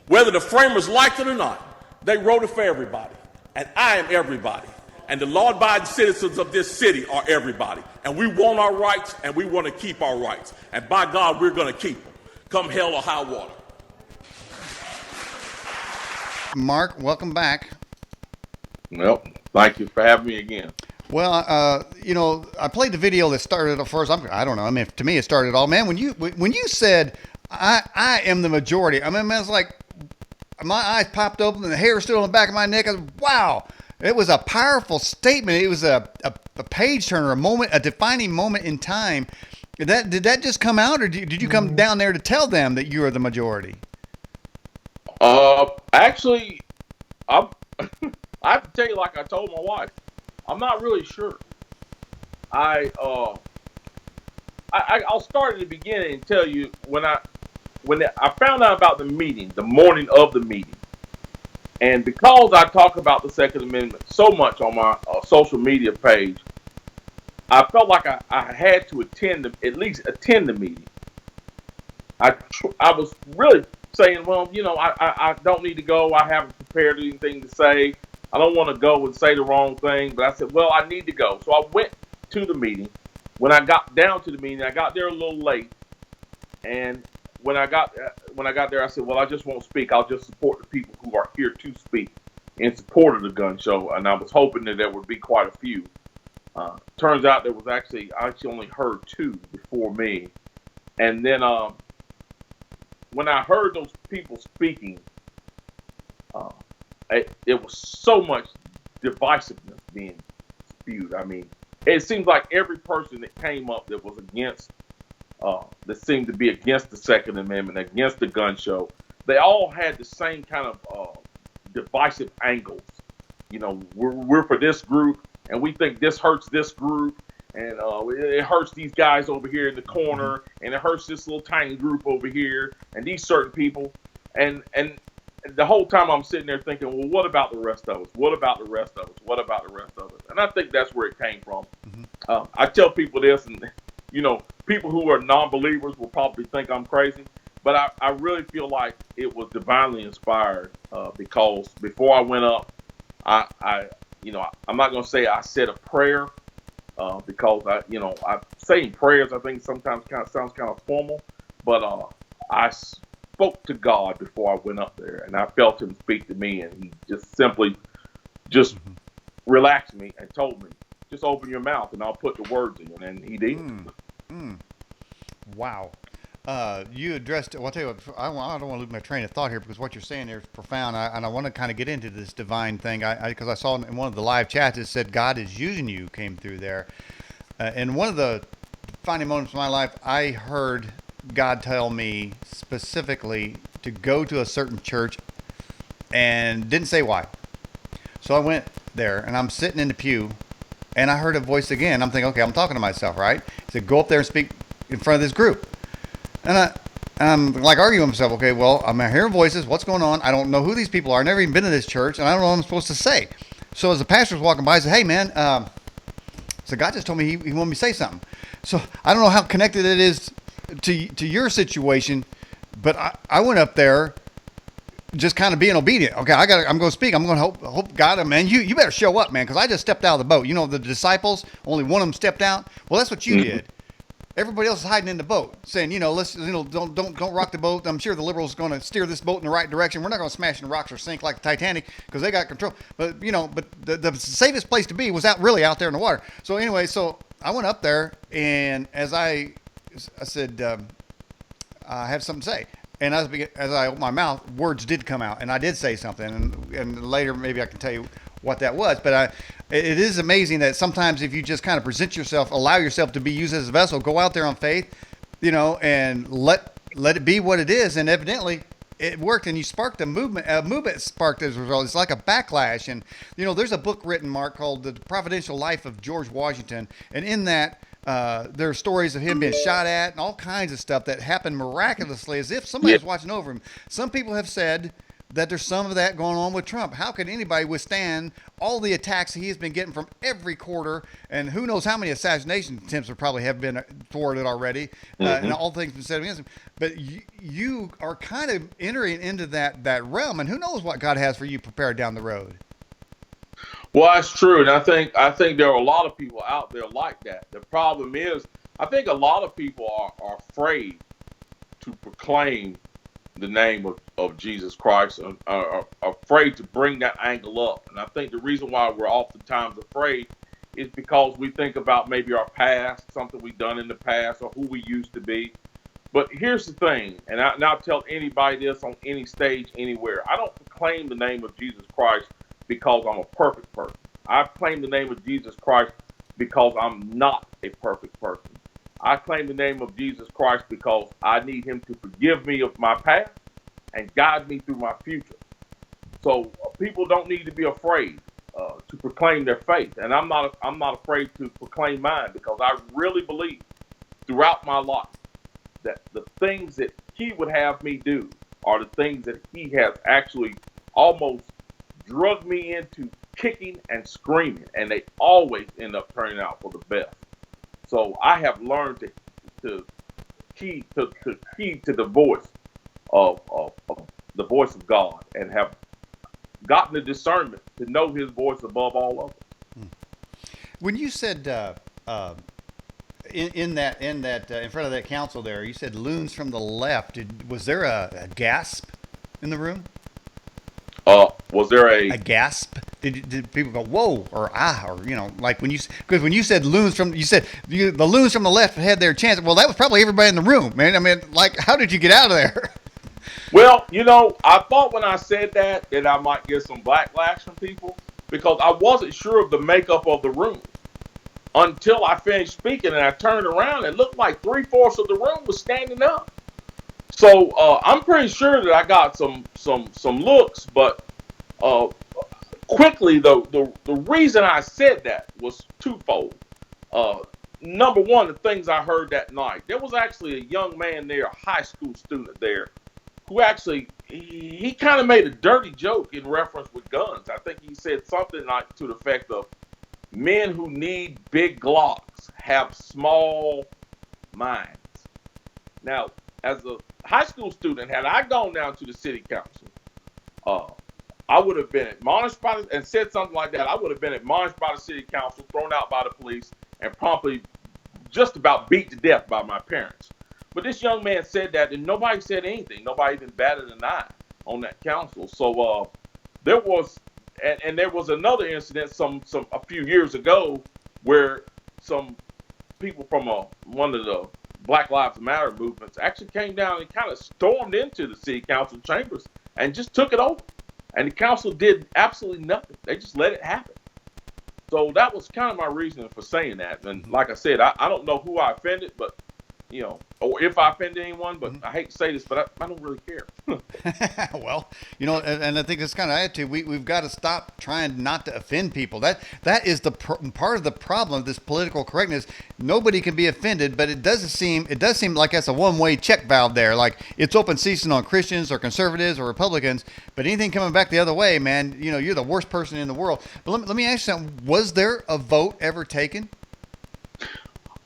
whether the framers liked it or not, they wrote it for everybody. And I am everybody. And the law-abiding citizens of this city are everybody. And we want our rights, and we want to keep our rights. And by God, we're going to keep them, come hell or high water. Mark, welcome back. Well, thank you for having me again. Well, I played the video that started it first. I don't know. I mean, to me, it started all. Man, when you said, I am the majority, I mean, I was like, my eyes popped open and the hair stood on the back of my neck. I was, wow. It was a powerful statement. It was a page turner, a defining moment in time. Did that just come out, or did you come down there to tell them that you are the majority? Actually, I have to tell you, like I told my wife, I'm not really sure. I'll start at the beginning and tell you when I found out about the meeting, the morning of the meeting, and because I talk about the Second Amendment so much on my social media page, I felt like I had to at least attend the meeting. I was really saying, well, I don't need to go. I haven't prepared anything to say. I don't want to go and say the wrong thing. But I said, well, I need to go. So I went to the meeting. When I got down to the meeting, I got there a little late. And when I got there, I said, well, I just won't speak. I'll just support the people who are here to speak in support of the gun show. And I was hoping that there would be quite a few. Turns out I actually only heard two before me. And then when I heard those people speaking, it was so much divisiveness being spewed. I mean, it seems like every person that came up that was against, that seemed to be against the Second Amendment, against the gun show, they all had the same kind of divisive angles. You know, we're for this group, and we think this hurts this group, and it hurts these guys over here in the corner, and it hurts this little tiny group over here, and these certain people, and the whole time I'm sitting there thinking, well, what about the rest of us? What about the rest of us? What about the rest of us? And I think that's where it came from. I tell people this, and you know, people who are non-believers will probably think I'm crazy, but I really feel like it was divinely inspired because before I went up, I'm not going to say I said a prayer because I saying prayers I think sometimes sounds kind of formal, but I spoke to God before I went up there, and I felt Him speak to me, and He just simply relaxed me and told me, just open your mouth and I'll put the words in, and He did. Wow. You addressed, well, I'll tell you what, I don't want to lose my train of thought here because what you're saying there is profound, and I want to kind of get into this divine thing, because I saw in one of the live chats it said God is using you came through there. And one of the defining moments of my life, I heard God tell me specifically to go to a certain church and didn't say why. So I went there, and I'm sitting in the pew, and I heard a voice again. I'm thinking, okay, I'm talking to myself, right? He said, go up there and speak in front of this group. And I'm like arguing with myself, okay, well, I'm hearing voices. What's going on? I don't know who these people are. I've never even been to this church, and I don't know what I'm supposed to say. So as the pastor was walking by, I said, hey, man, so God just told me he wanted me to say something. So I don't know how connected it is to your situation, but I went up there just kind of being obedient. Okay, I'm going to speak. I'm going to hope God, man, you better show up, man, because I just stepped out of the boat. You know, the disciples, only one of them stepped out. Well, that's what you did. Everybody else is hiding in the boat, saying, don't rock the boat. I'm sure the liberals are going to steer this boat in the right direction. We're not going to smash into rocks or sink like the Titanic because they got control. But the safest place to be was out there in the water. So anyway, so I went up there, and as I said, I have something to say. And as I opened my mouth, words did come out, and I did say something. And later, maybe I can tell you what that was. But it is amazing that sometimes if you just kind of present yourself, allow yourself to be used as a vessel, go out there on faith, and let it be what it is. And evidently, it worked, and you sparked a movement. A movement sparked as a result. It's like a backlash. And there's a book written, Mark, called The Providential Life of George Washington, and in that, there are stories of him being shot at and all kinds of stuff that happened miraculously as if somebody was watching over him. Some people have said that there's some of that going on with Trump. How could anybody withstand all the attacks he has been getting from every quarter, and who knows how many assassination attempts there probably have been thwarted already, and all things been said against him. But you are kind of entering into that realm, and who knows what God has for you prepared down the road. Well, that's true, and I think there are a lot of people out there like that. The problem is, I think a lot of people are afraid to proclaim the name of Jesus Christ, are afraid to bring that angle up. And I think the reason why we're oftentimes afraid is because we think about maybe our past, something we've done in the past, or who we used to be. But here's the thing, and I'll tell anybody this on any stage, anywhere. I don't proclaim the name of Jesus Christ because I'm a perfect person. I claim the name of Jesus Christ because I'm not a perfect person. I claim the name of Jesus Christ because I need Him to forgive me of my past and guide me through my future. So people don't need to be afraid to proclaim their faith, and I'm not afraid to proclaim mine, because I really believe throughout my life that the things that He would have me do are the things that He has actually almost drugged me into kicking and screaming, and they always end up turning out for the best. So I have learned to key to the voice of the voice of God, and have gotten the discernment to know His voice above all of it. When you said in front of that council there, you said loons from the left. Was there a gasp in the room? Was there a gasp? Did people go whoa or ah, or like when you said loons from, you said the loons from the left had their chance? Well, that was probably everybody in the room, man. I mean, like, how did you get out of there? Well, I thought when I said that I might get some backlash from people, because I wasn't sure of the makeup of the room until I finished speaking, and I turned around and it looked like 3/4 of the room was standing up. So I'm pretty sure that I got some looks, but uh, quickly the reason I said that was twofold. Uh, Number one, the things I heard that night. There was actually a young man there, a high school student there, who actually he kind of made a dirty joke in reference with guns. I think he said something like to the effect of men who need big Glocks have small minds. Now, as a high school student, had I gone down to the city council, uh, I would have been admonished by and said something like that. I would have been admonished by the city council, thrown out by the police, and promptly just about beat to death by my parents. But this young man said that, and nobody said anything. Nobody even batted an eye on that council. So there was, and there was another incident a few years ago where some people from one of the Black Lives Matter movements actually came down and kind of stormed into the city council chambers and just took it over. And the council did absolutely nothing. They just let it happen. So that was kind of my reasoning for saying that. And like I said, I don't know who I offended, but or if I offended anyone, but I hate to say this, but I don't really care. Well, and I think that's kind of attitude. We've got to stop trying not to offend people. That is the part of the problem of this political correctness. Nobody can be offended, but it does seem like that's a one-way check valve there. Like it's open season on Christians or conservatives or Republicans, but anything coming back the other way, man, you're the worst person in the world. But let me ask you something. Was there a vote ever taken?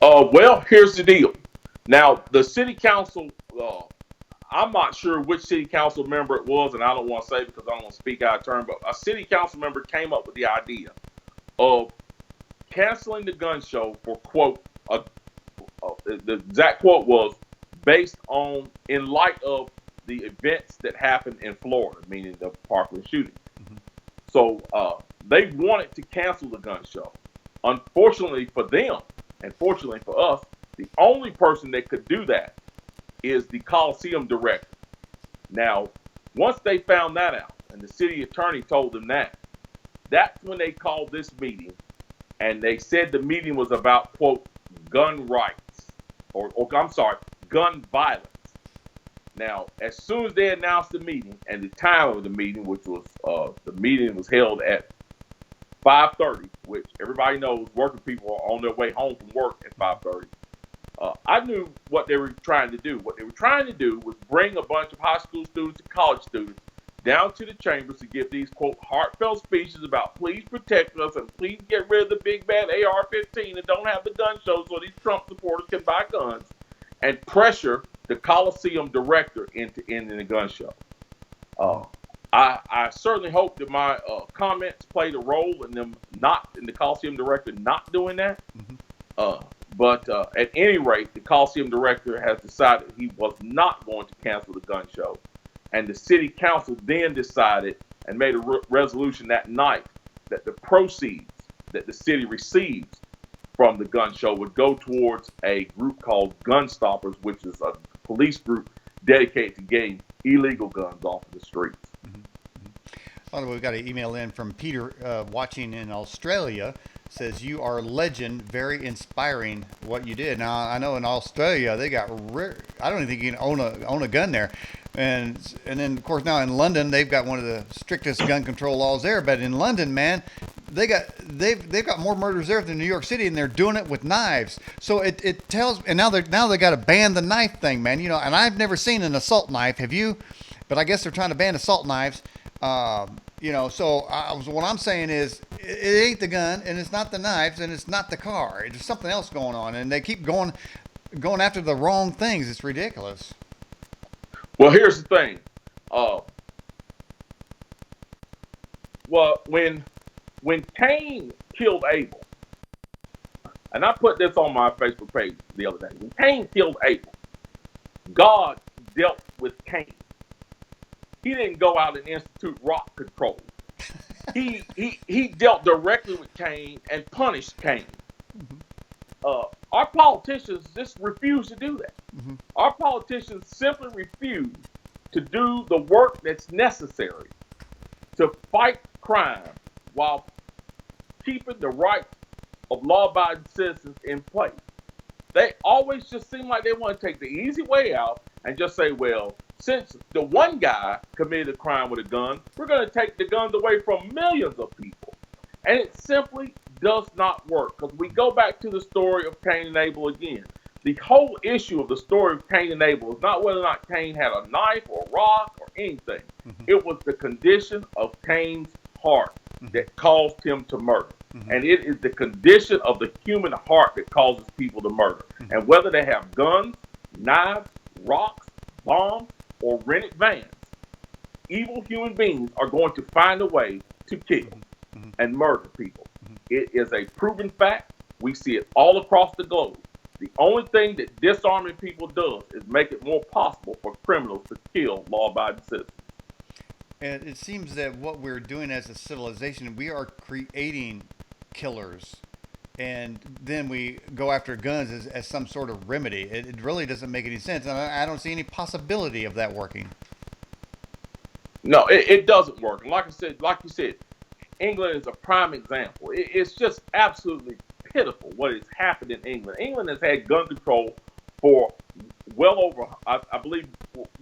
Well, here's the deal. Now, the city council, I'm not sure which city council member it was, and I don't want to say because I don't want to speak out of turn, but a city council member came up with the idea of canceling the gun show for, quote, the exact quote was, based on, in light of the events that happened in Florida, meaning the Parkland shooting. Mm-hmm. So they wanted to cancel the gun show. Unfortunately for them, and fortunately for us, the only person that could do that is the Coliseum director. Now, once they found that out, and the city attorney told them that's when they called this meeting, and they said the meeting was about, quote, gun rights, or I'm sorry, gun violence. Now, as soon as they announced the meeting and the time of the meeting, which was the meeting was held at 5:30, which everybody knows working people are on their way home from work at 5:30. I knew what they were trying to do. What they were trying to do was bring a bunch of high school students and college students down to the chambers to give these, quote, heartfelt speeches about please protect us and please get rid of the big bad AR-15 and don't have the gun show so these Trump supporters can buy guns, and pressure the Coliseum director into ending the gun show. I certainly hope that my comments played a role in them in the Coliseum director not doing that. Mm-hmm. But at any rate, the Coliseum director has decided he was not going to cancel the gun show. And the city council then decided and made a resolution that night that the proceeds that the city receives from the gun show would go towards a group called Gun Stoppers, which is a police group dedicated to getting illegal guns off of the streets. Mm-hmm. By the way, we've got an email in from Peter watching in Australia. Says, you are a legend, very inspiring what you did. Now, I know in Australia, they got I don't even think you can own a gun there. And then, of course, now in London, they've got one of the strictest gun control laws there. But in London, man, they've got more murders there than New York City, and they're doing it with knives. So it tells, and now they got to ban the knife thing, man. And I've never seen an assault knife. Have you? But I guess they're trying to ban assault knives. So what I'm saying is it ain't the gun, and it's not the knives, and it's not the car. There's something else going on, and they keep going after the wrong things. It's ridiculous. Well, here's the thing. When Cain killed Abel, and I put this on my Facebook page the other day. When Cain killed Abel, God dealt with Cain. He didn't go out and institute rock control. He dealt directly with Cain and punished Cain. Mm-hmm. Our politicians just refuse to do that. Mm-hmm. Our politicians simply refuse to do the work that's necessary to fight crime while keeping the rights of law-abiding citizens in place. They always just seem like they want to take the easy way out and just say, well, since the one guy committed a crime with a gun, we're going to take the guns away from millions of people. And it simply does not work, because we go back to the story of Cain and Abel again. The whole issue of the story of Cain and Abel is not whether or not Cain had a knife or a rock or anything. It was the condition of Cain's heart that caused him to murder. And it is the condition of the human heart that causes people to murder. And whether they have guns, knives, rocks, bombs, or rented vans, evil human beings are going to find a way to kill and murder people. It is a proven fact. We see it all across the globe. The only thing that disarming people does is make it more possible for criminals to kill law-abiding citizens. And it seems that what we're doing as a civilization, we are creating killers, and then we go after guns as some sort of remedy. It really doesn't make any sense, and I don't see any possibility of that working. No, it doesn't work. And like you said, England is a prime example. It's just absolutely pitiful what has happened in England. England has had gun control for well over, I believe,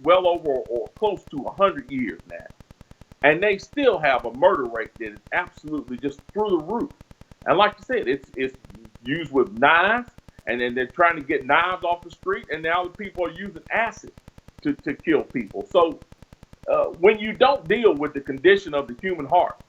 well over or close to 100 years now. And they still have a murder rate that is absolutely just through the roof. And like you said, it's used with knives, and then they're trying to get knives off the street, and now the people are using acid to kill people. So when you don't deal with the condition of the human heart,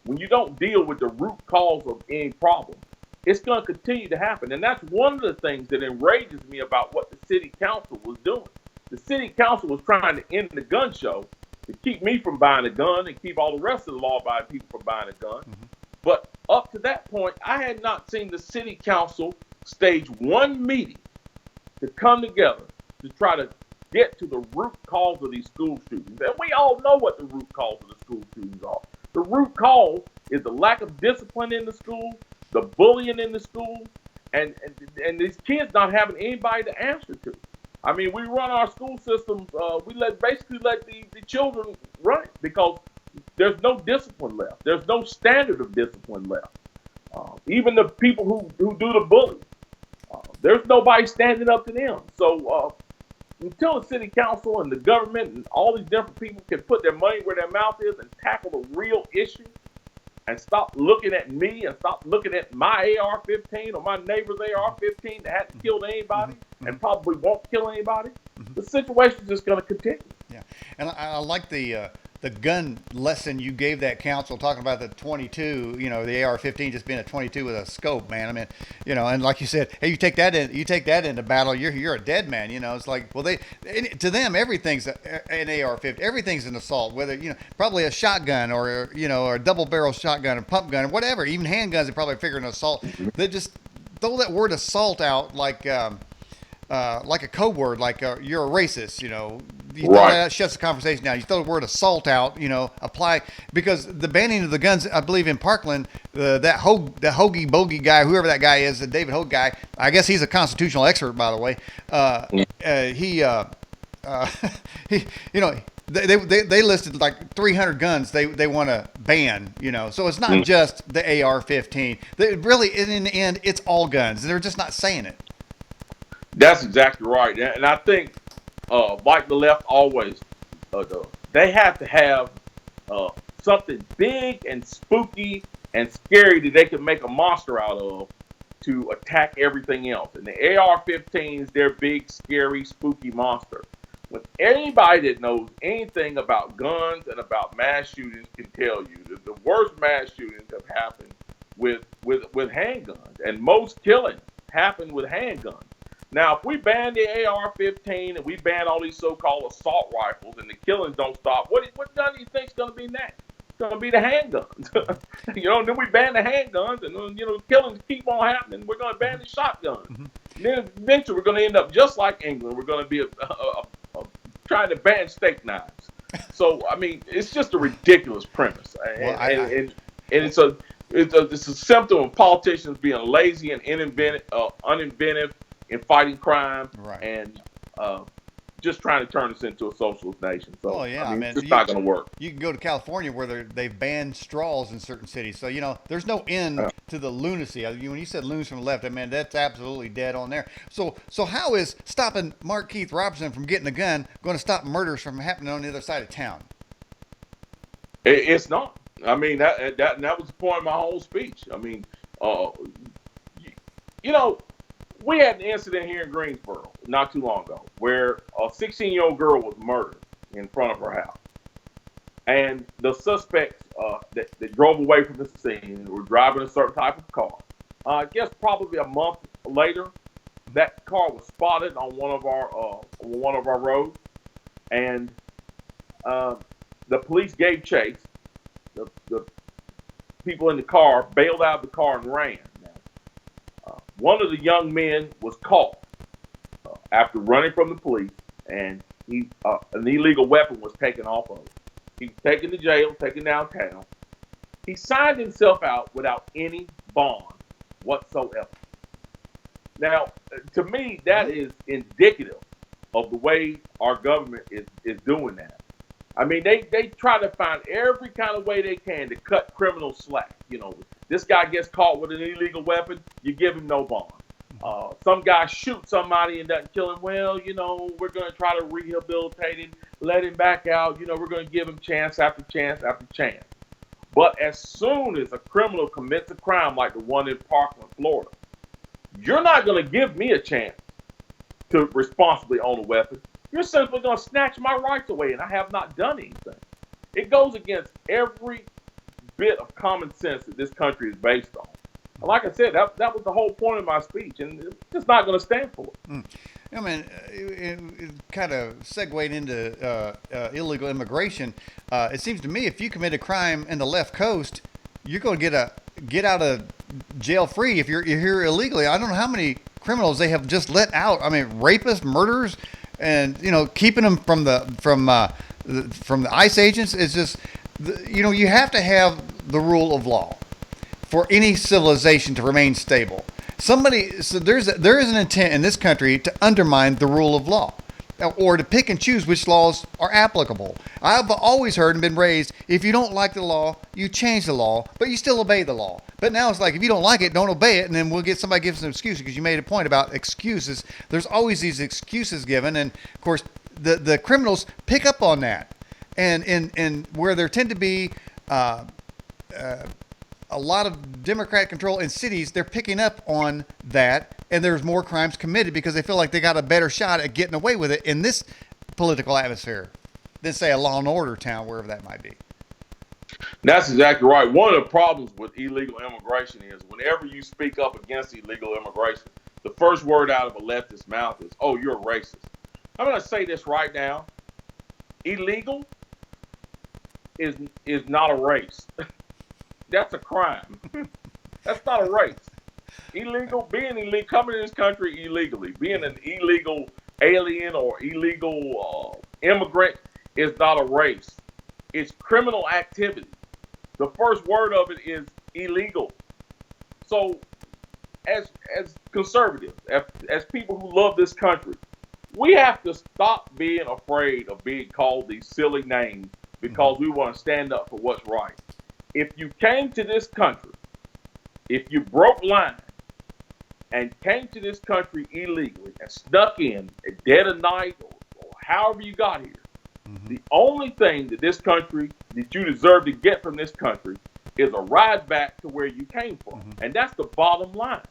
when you don't deal with the root cause of any problem, it's going to continue to happen. And that's one of the things that enrages me about what the city council was doing. The city council was trying to end the gun show to keep me from buying a gun and keep all the rest of the law-abiding people from buying a gun. But up to that point, I had not seen the city council stage one meeting to come together to try to get to the root cause of these school shootings. And we all know what the root cause of the school shootings are. The root cause is the lack of discipline in the schools, the bullying in the schools, and these kids not having anybody to answer to. I mean, we run our school systems, we basically let the children run it because there's no discipline left. There's no standard of discipline left. Even the people who do the bullying, there's nobody standing up to them. So until the city council and the government and all these different people can put their money where their mouth is and tackle the real issue and stop looking at me and stop looking at my AR-15 or my neighbor's AR-15 that hasn't killed anybody and probably won't kill anybody, the situation is just going to continue. Yeah, and I like the gun lesson you gave that council, talking about the 22, the AR-15 just being a 22 with a scope, man. I mean, and like you said, hey, you take that into battle, you're a dead man. It's like, well, to them everything's an AR-15, everything's an assault, whether probably a shotgun or a double barrel shotgun or pump gun or whatever, even handguns. They probably figure an assault. They just throw that word assault out like a code word, like you're a racist. You throw that shuts the conversation down. You throw the word assault out, apply, because the banning of the guns, I believe in Parkland, the Hoagie Bogey guy, whoever that guy is, the David Hogue guy, I guess he's a constitutional expert, by the way. They listed like 300 guns they want to ban, so it's not just the AR-15. Really, in the end, it's all guns. They're just not saying it. That's exactly right. And I think, like the left always does, they have to have something big and spooky and scary that they can make a monster out of to attack everything else. And the AR-15 is their big, scary, spooky monster. When anybody that knows anything about guns and about mass shootings can tell you that the worst mass shootings have happened with handguns, and most killings happen with handguns. Now, if we ban the AR-15 and we ban all these so-called assault rifles and the killings don't stop, what gun do you think is going to be next? It's going to be the handguns. And then we ban the handguns, and then, killings keep on happening. We're going to ban the shotguns. And then eventually we're going to end up just like England. We're going to be trying to ban steak knives. So, I mean, it's just a ridiculous premise. And it's a symptom of politicians being lazy and uninventive in fighting crime, and just trying to turn us into a socialist nation. So, Well, yeah, I mean, man, it's just not going to work. you can go to California where they've banned straws in certain cities. So, there's no end to the lunacy. When you said loons from the left, I mean, that's absolutely dead on there. So how is stopping Mark Keith Robinson from getting a gun going to stop murders from happening on the other side of town? It's not. I mean, that was the point of my whole speech. I mean, uh, you know, we had an incident here in Greensboro not too long ago where a 16-year-old girl was murdered in front of her house. And the suspects that drove away from the scene were driving a certain type of car. I guess probably a month later, that car was spotted on one of our roads, and the police gave chase. The people in the car bailed out of the car and ran. One of the young men was caught after running from the police, and an illegal weapon was taken off of him. He was taken to jail, taken downtown. He signed himself out without any bond whatsoever. Now, to me, that is indicative of the way our government is doing that. I mean, they try to find every kind of way they can to cut criminals slack. This guy gets caught with an illegal weapon, you give him no bond. Some guy shoots somebody and doesn't kill him. Well, we're going to try to rehabilitate him, let him back out. We're going to give him chance after chance after chance. But as soon as a criminal commits a crime like the one in Parkland, Florida, you're not going to give me a chance to responsibly own a weapon. You're simply going to snatch my rights away, and I have not done anything. It goes against every bit of common sense that this country is based on. And like I said, that was the whole point of my speech, and it's just not going to stand for it. I mean, it kind of segued into illegal immigration. It seems to me if you commit a crime in the left coast, you're going to get out of jail free if you're here illegally. I don't know how many criminals they have just let out. I mean, rapists, murderers, and keeping them from the ICE agents is just you have to have the rule of law for any civilization to remain stable. So there is an intent in this country to undermine the rule of law, or to pick and choose which laws are applicable. I've always heard and been raised, if you don't like the law, you change the law, but you still obey the law. But now it's like, if you don't like it, don't obey it, and then we'll get somebody gives an excuse, because you made a point about excuses. There's always these excuses given, and of course the criminals pick up on that, and where there tend to be a lot of Democrat control in cities, they're picking up on that, and there's more crimes committed because they feel like they got a better shot at getting away with it in this political atmosphere than, say, a law and order town, wherever that might be. That's exactly right. One of the problems with illegal immigration is whenever you speak up against illegal immigration, the first word out of a leftist's mouth is, "Oh, you're a racist." I'm going to say this right now. Illegal is not a race. That's a crime. That's not a race. Being illegal, coming to this country illegally, being an illegal alien or illegal immigrant is not a race. It's criminal activity. The first word of it is illegal. So, as conservatives, as people who love this country, we have to stop being afraid of being called these silly names because we want to stand up for what's right. If you came to this country, if you broke line and came to this country illegally and snuck in at dead of night or however you got here, the only thing that this country, that you deserve to get from this country is a ride back to where you came from. And that's the bottom line.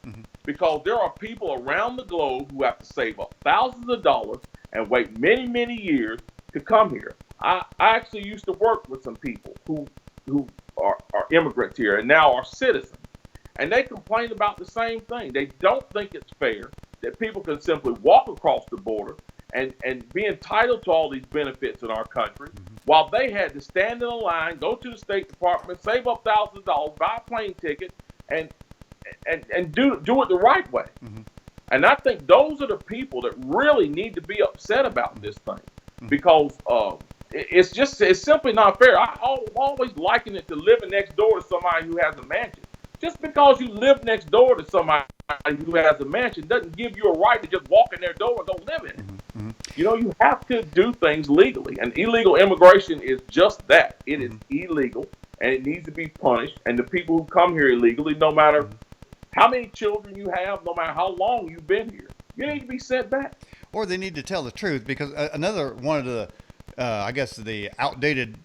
Because there are people around the globe who have to save up thousands of dollars and wait many, many years to come here. I actually used to work with some people who are immigrants here and now are citizens. And they complain about the same thing. They don't think it's fair that people can simply walk across the border and be entitled to all these benefits in our country while they had to stand in a line, go to the State Department, save up thousands of dollars, buy a plane ticket, and do it the right way. And I think those are the people that really need to be upset about this thing because it's simply not fair. I always liken it to living next door to somebody who has a mansion. Just because you live next door to somebody who has a mansion doesn't give you a right to just walk in their door and go live in it. You know, you have to do things legally, and illegal immigration is just that. It is illegal, and it needs to be punished. And the people who come here illegally, no matter how many children you have, no matter how long you've been here, you need to be sent back. Or they need to tell the truth, because another one of the, I guess, the outdated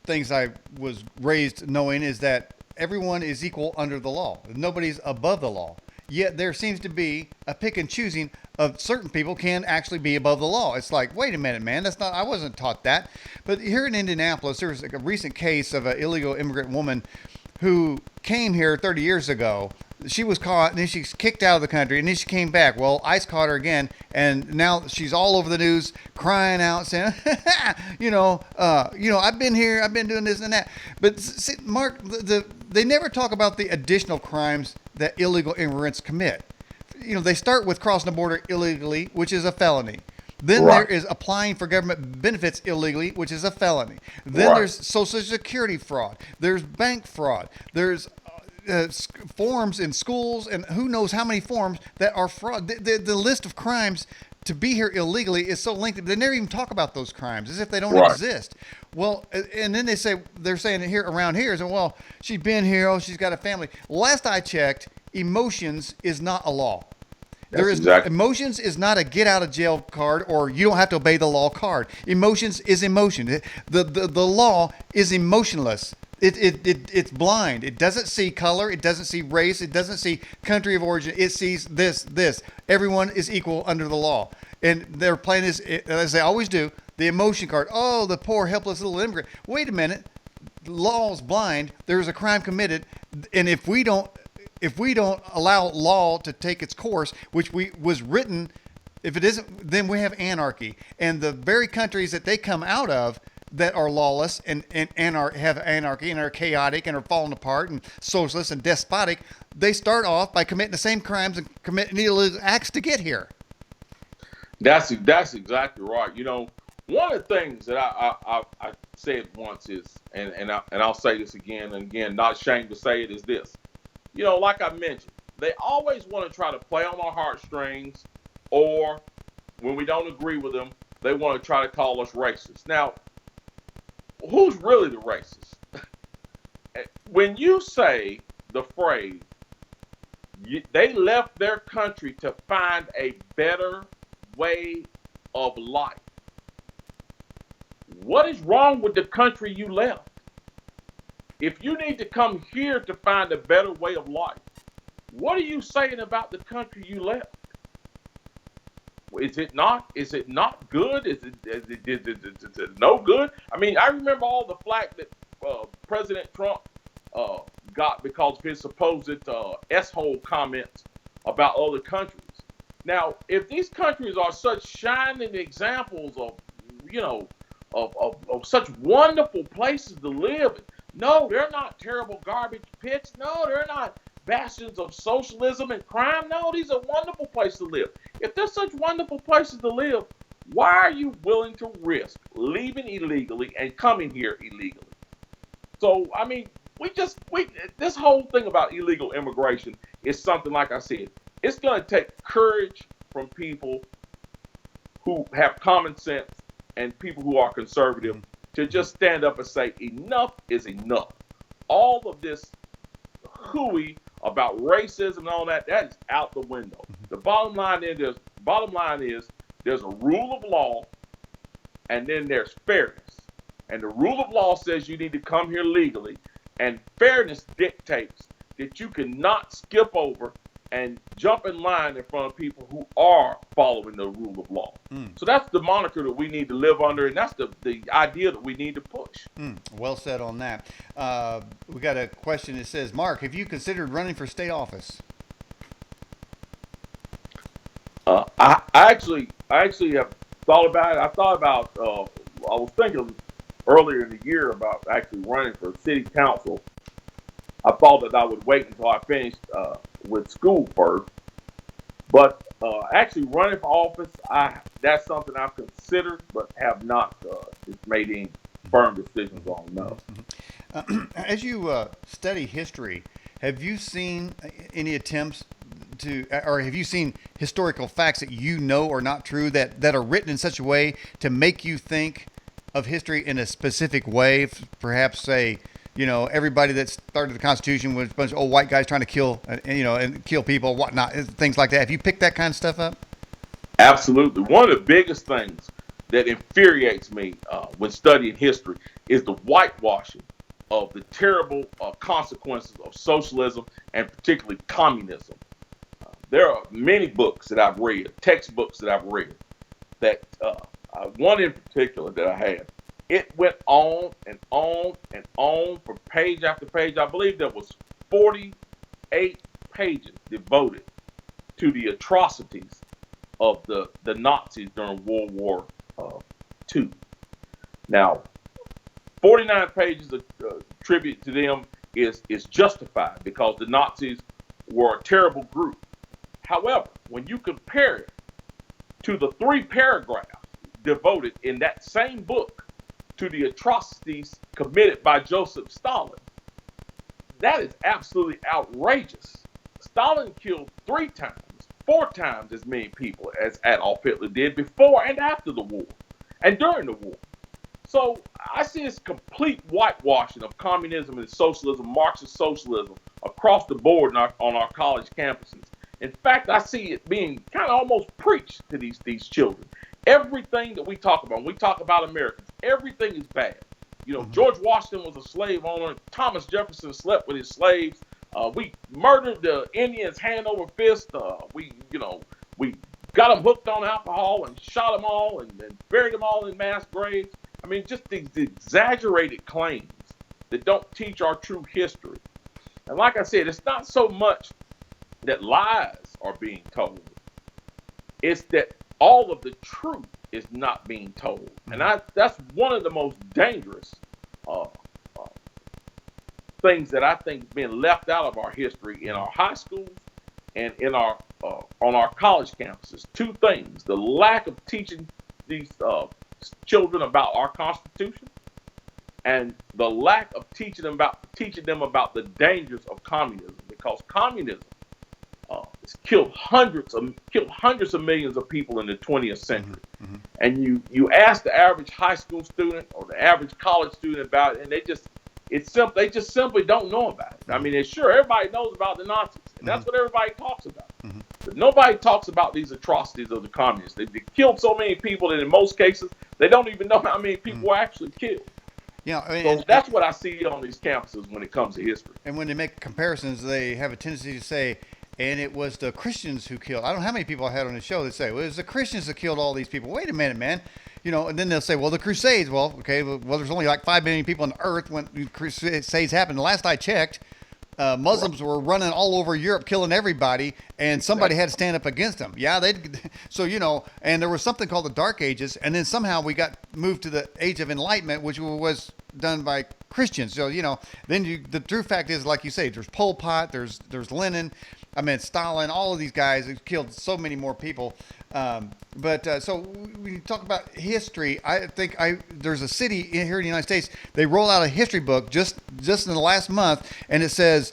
things I was raised knowing is that everyone is equal under the law. Nobody's above the law. Yet there seems to be a pick and choosing of certain people can actually be above the law. It's like, wait a minute, man, that's not, I wasn't taught that. But here in Indianapolis, there was like a recent case of an illegal immigrant woman who came here 30 years ago. She was caught, and then she's kicked out of the country, and then she came back. Well, ICE caught her again, and now she's all over the news, crying out, saying, I've been here, I've been doing this and that. But see, Mark, they never talk about the additional crimes that illegal immigrants commit. You know, they start with crossing the border illegally, which is a felony. Then there is applying for government benefits illegally, which is a felony. Then there's Social Security fraud. There's bank fraud. There's forms in schools, and who knows how many forms that are fraud. The list of crimes to be here illegally is so lengthy. They never even talk about those crimes as if they don't exist. Well, and then they're saying here around here, so, well, she's been here, oh, she's got a family. Last I checked, emotions is not a law. Emotions is not a get out of jail card, or you don't have to obey the law card. Emotions is emotion. The law is emotionless. It's blind. It doesn't see color. It doesn't see race. It doesn't see country of origin. It sees this. Everyone is equal under the law. And they're playing this, as they always do, the emotion card. Oh, the poor, helpless little immigrant. Wait a minute. The law's blind. There's a crime committed. And if we don't allow law to take its course, which was written, if it isn't, then we have anarchy. And the very countries that they come out of that are lawless and have anarchy and are chaotic and are falling apart and socialist and despotic, they start off by committing the same crimes and committing illegal acts to get here. That's exactly right. You know, one of the things that I said once is, and I'll say this again and again, not ashamed to say it, is this. You know, like I mentioned, they always want to try to play on our heartstrings, or when we don't agree with them, they want to try to call us racist. Now, who's really the racist? When you say the phrase, they left their country to find a better way of life, what is wrong with the country you left? If you need to come here to find a better way of life, what are you saying about the country you left? Is it not good? Is it no good? I mean, I remember all the flack that President Trump got because of his supposed S-hole comments about other countries. Now, if these countries are such shining examples of, of such wonderful places to live, no, they're not terrible garbage pits. No, they're not bastions of socialism and crime. No, these are wonderful places to live. If they're such wonderful places to live, why are you willing to risk leaving illegally and coming here illegally? So, I mean, this whole thing about illegal immigration is something, like I said, it's going to take courage from people who have common sense and people who are conservative to just stand up and say, enough is enough. All of this hooey about racism and all that is out the window. The bottom line is there's a rule of law, and then there's fairness. And the rule of law says you need to come here legally, and fairness dictates that you cannot skip over and jump in line in front of people who are following the rule of law. So that's the moniker that we need to live under, and that's the idea that we need to push. Well said on that. We got a question that says, Mark, have you considered running for state office? I actually have thought about it. I was thinking earlier in the year about actually running for city council. I thought that I would wait until I finished with school first. But actually running for office, that's something I've considered, but have not just made any firm decisions on. No. As you study history, have you seen any attempts or have you seen historical facts that you know are not true that are written in such a way to make you think of history in a specific way? Perhaps say, everybody that started the Constitution was a bunch of old white guys trying to kill, and kill people, whatnot, things like that. Have you picked that kind of stuff up? Absolutely. One of the biggest things that infuriates me when studying history is the whitewashing of the terrible consequences of socialism and particularly communism. There are many books that I've read, textbooks that I've read, that one in particular that I had, it went on and on and on for page after page. I believe there was 48 pages devoted to the atrocities of the Nazis during World War II. Now, 49 pages of tribute to them is justified because the Nazis were a terrible group. However, when you compare it to the 3 paragraphs devoted in that same book to the atrocities committed by Joseph Stalin, that is absolutely outrageous. Stalin killed 3 times, 4 times as many people as Adolf Hitler did before and after the war and during the war. So I see this complete whitewashing of communism and socialism, Marxist socialism, across the board on our college campuses. In fact, I see it being kind of almost preached to these children. Everything that we talk about, when we talk about Americans, everything is bad. George Washington was a slave owner. Thomas Jefferson slept with his slaves. We murdered the Indians hand over fist. We got them hooked on alcohol and shot them all and buried them all in mass graves. I mean, just these exaggerated claims that don't teach our true history. And like I said, it's not so much that lies are being told. It's that all of the truth is not being told. And that's one of the most dangerous things that I think is being left out of our history in our high schools and in our on our college campuses. 2 things: the lack of teaching these children about our Constitution, and the lack of teaching them about the dangers of communism, because communism has killed hundreds of millions of people in the 20th century. Mm-hmm. And you ask the average high school student or the average college student about it, and they just simply don't know about it. I mean, sure, everybody knows about the Nazis, and that's what everybody talks about. Mm-hmm. But nobody talks about these atrocities of the communists. They killed so many people that in most cases, they don't even know how many people were actually killed. So that's what I see on these campuses when it comes to history. And when they make comparisons, they have a tendency to say, and it was the Christians who killed. I don't know how many people I had on the show that say, well, it was the Christians that killed all these people. Wait a minute, man. And then they'll say, well, the Crusades. Well, okay, well, there's only like 5 million people on Earth when the Crusades happened. The last I checked, Muslims were running all over Europe, killing everybody, and somebody had to stand up against them. Yeah, and there was something called the Dark Ages, and then somehow we got moved to the Age of Enlightenment, which was done by Christians. So, then the true fact is, like you say, there's Pol Pot, there's Lenin, Stalin, all of these guys have killed so many more people. So when you talk about history, I think there's a city here in the United States, they roll out a history book just in the last month, and it says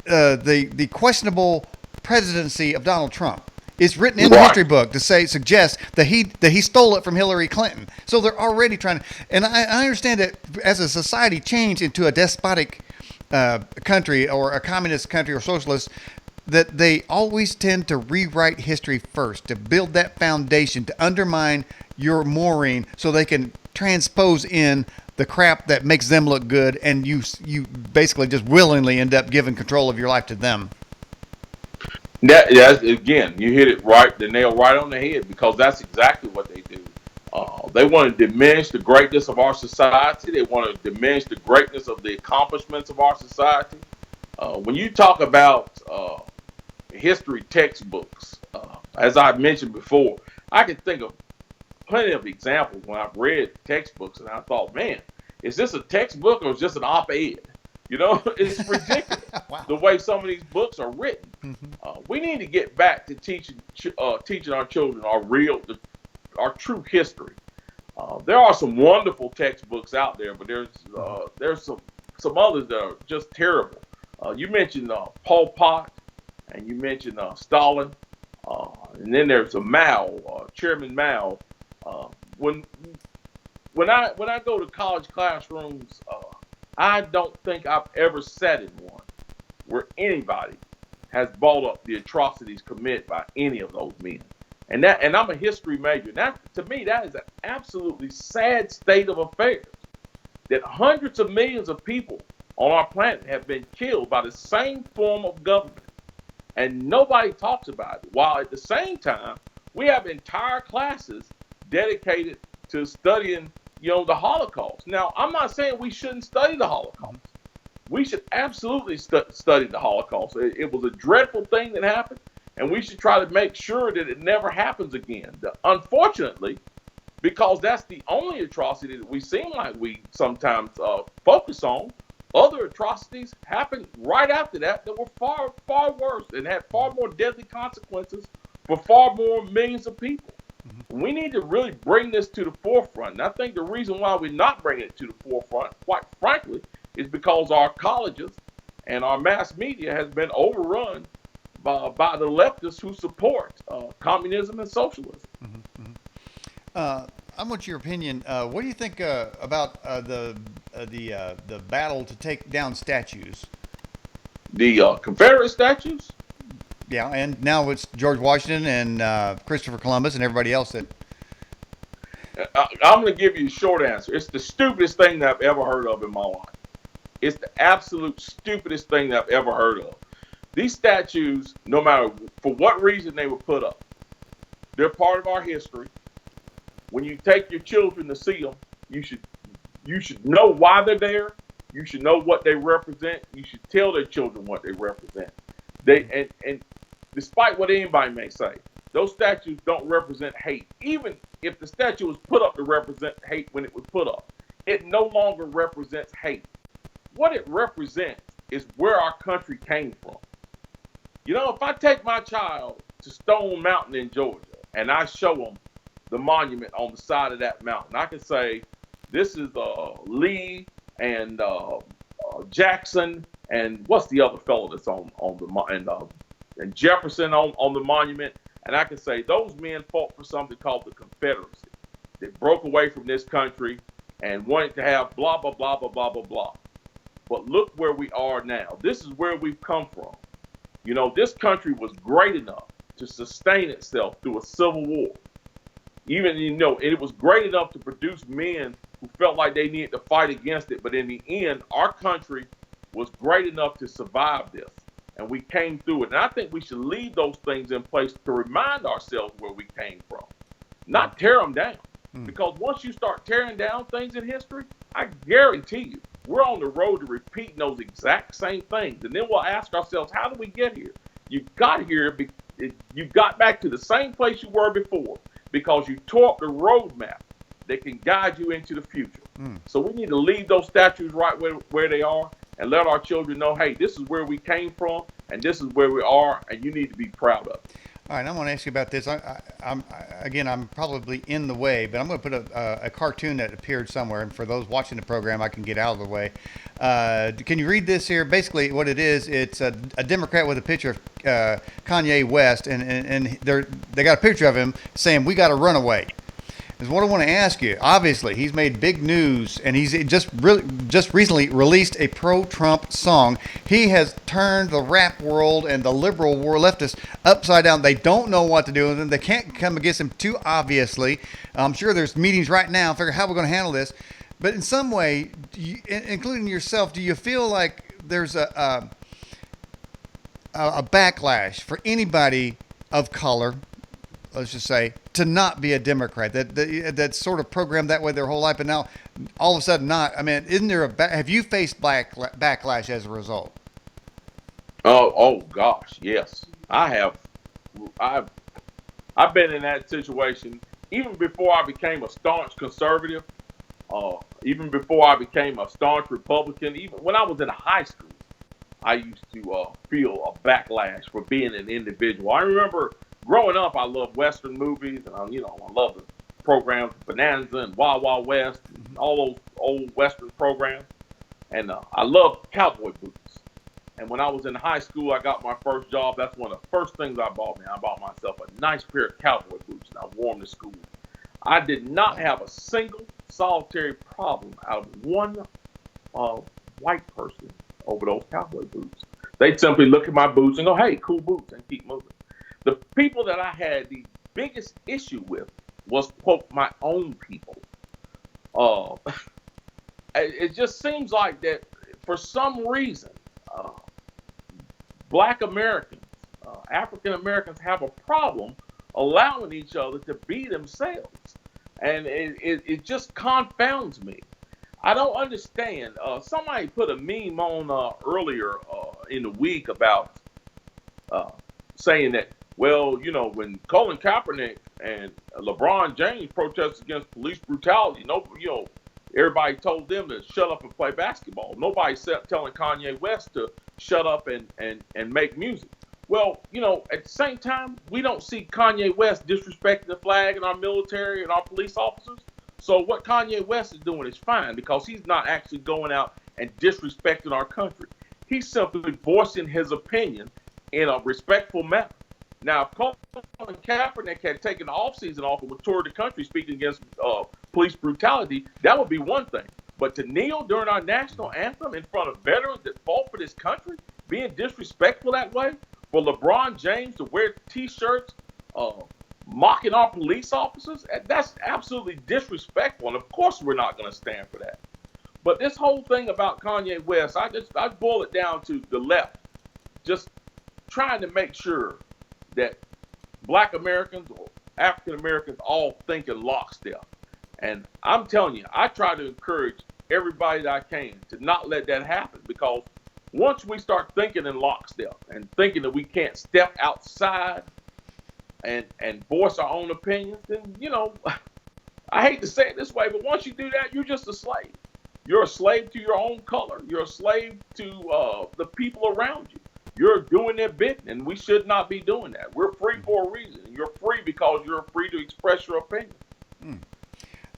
the questionable presidency of Donald Trump. It's written in the history book to suggest that he stole it from Hillary Clinton. So they're already trying to, and I understand that as a society change into a despotic country or a communist country or socialist, that they always tend to rewrite history first, to build that foundation, to undermine your mooring so they can transpose in the crap that makes them look good, and you basically just willingly end up giving control of your life to them. Again, you hit the nail right on the head, because that's exactly what they do. They want to diminish the greatness of our society. They want to diminish the greatness of the accomplishments of our society. When you talk about history textbooks, as I've mentioned before, I can think of plenty of examples when I've read textbooks and I thought, man, is this a textbook or is this an op-ed? It's ridiculous. Wow. The way some of these books are written. Mm-hmm. We need to get back to teaching our children our true history. There are some wonderful textbooks out there, but there's some others that are just terrible. You mentioned Pol Pot and you mentioned Stalin, and then there's a Mao, Chairman Mao. Uh, when when I go to college classrooms, I don't think I've ever sat in one where anybody has brought up the atrocities committed by any of those men. And I'm a history major. That to me, that is an absolutely sad state of affairs. That hundreds of millions of people on our planet have been killed by the same form of government, and nobody talks about it. While at the same time, we have entire classes dedicated to studying, the Holocaust. Now, I'm not saying we shouldn't study the Holocaust. We should absolutely study the Holocaust. It was a dreadful thing that happened, and we should try to make sure that it never happens again. Unfortunately, because that's the only atrocity that we seem like we sometimes focus on, other atrocities happened right after that were far, far worse and had far more deadly consequences for far more millions of people. We need to really bring this to the forefront. And I think the reason why we're not bringing it to the forefront, quite frankly, is because our colleges and our mass media has been overrun by the leftists who support communism and socialism. I want your opinion. What do you think about the battle to take down statues? The Confederate statues? Yeah, and now it's George Washington and Christopher Columbus and everybody else that. I'm going to give you a short answer. It's the stupidest thing that I've ever heard of in my life. It's the absolute stupidest thing that I've ever heard of. These statues, no matter for what reason they were put up, they're part of our history. When you take your children to see them, you should know why they're there. You should know what they represent. You should tell their children what they represent. And despite what anybody may say, those statues don't represent hate. Even if the statue was put up to represent hate when it was put up, it no longer represents hate. What it represents is where our country came from. If I take my child to Stone Mountain in Georgia and I show them the monument on the side of that mountain, I can say, this is Lee and Jackson and what's the other fellow that's on the and Jefferson on the monument, and I can say those men fought for something called the Confederacy. They broke away from this country and wanted to have blah blah blah blah blah blah blah. But look where we are now. This is where we've come from. This country was great enough to sustain itself through a civil war. Even, it was great enough to produce men who felt like they needed to fight against it. But in the end, our country was great enough to survive this. And we came through it. And I think we should leave those things in place to remind ourselves where we came from, not tear them down. Because once you start tearing down things in history, I guarantee you, we're on the road to repeating those exact same things. And then we'll ask ourselves, how did we get here? You got here, you got back to the same place you were before because you tore up the roadmap that can guide you into the future. So we need to leave those statues right where they are and let our children know, hey, this is where we came from and this is where we are, and you need to be proud of it. All right, I want to ask you about this. I'm probably in the way, but I'm going to put a cartoon that appeared somewhere, and for those watching the program, I can get out of the way. Can you read this here? Basically, what it is, it's a Democrat with a picture of Kanye West, and they got a picture of him saying, "We got to run away." Is what I want to ask you. Obviously, he's made big news, and he's just recently released a pro-Trump song. He has turned the rap world and the liberal world leftists upside down. They don't know what to do with him. They can't come against him too obviously. I'm sure there's meetings right now to figure out how we're going to handle this. But in some way, including yourself, do you feel like there's a backlash for anybody of color, let's just say, to not be a Democrat, that's sort of programmed that way their whole life, and now all of a sudden not? I mean, isn't there have you faced backlash as a result? Oh gosh, yes, I have. I've been in that situation even before I became a staunch conservative, even before I became a staunch Republican. Even when I was in high school, I used to feel a backlash for being an individual. I remember growing up, I loved Western movies, and I love the programs Bonanza and Wild Wild West, and all those old Western programs. And I loved cowboy boots. And when I was in high school, I got my first job. That's one of the first things I bought me. I bought myself a nice pair of cowboy boots, and I wore them to school. I did not have a single solitary problem out of one white person over those cowboy boots. They'd simply look at my boots and go, "Hey, cool boots," and keep moving. The people that I had the biggest issue with was, quote, my own people. Uh, it just seems like that for some reason, Black Americans, African Americans have a problem allowing each other to be themselves. And it just confounds me. I don't understand. Somebody put a meme on earlier in the week about saying that, well, you know, when Colin Kaepernick and LeBron James protested against police brutality, everybody told them to shut up and play basketball. Nobody said telling Kanye West to shut up and make music. Well, you know, at the same time, we don't see Kanye West disrespecting the flag and our military and our police officers. So what Kanye West is doing is fine because he's not actually going out and disrespecting our country. He's simply voicing his opinion in a respectful manner. Now, if Colin Kaepernick had taken the offseason off and would tour the country speaking against police brutality, that would be one thing. But to kneel during our national anthem in front of veterans that fought for this country, being disrespectful that way, for LeBron James to wear T-shirts mocking our police officers, that's absolutely disrespectful. And of course, we're not going to stand for that. But this whole thing about Kanye West, I boil it down to the left, just trying to make sure that Black Americans or African Americans all think in lockstep. And I'm telling you, I try to encourage everybody that I can to not let that happen, because once we start thinking in lockstep and thinking that we can't step outside and voice our own opinions, then, you know, I hate to say it this way, but once you do that, you're just a slave. You're a slave to your own color. You're a slave to the people around you. You're doing their bidding, and we should not be doing that. We're free for a reason. You're free because you're free to express your opinion.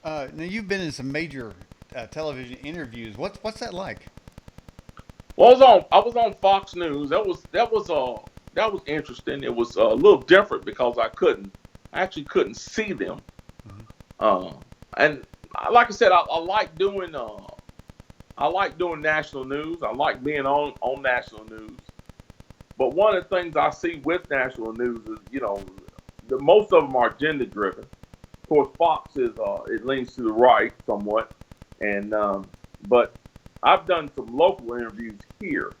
Now, you've been in some major television interviews. What's that like? Well, I was on Fox News. That was interesting. It was a little different because I actually couldn't see them. And like I said, I like doing national news. I like being on national news. But one of the things I see with national news is, you know, most of them are agenda driven. Of course, Fox is it leans to the right somewhat, and but I've done some local interviews here.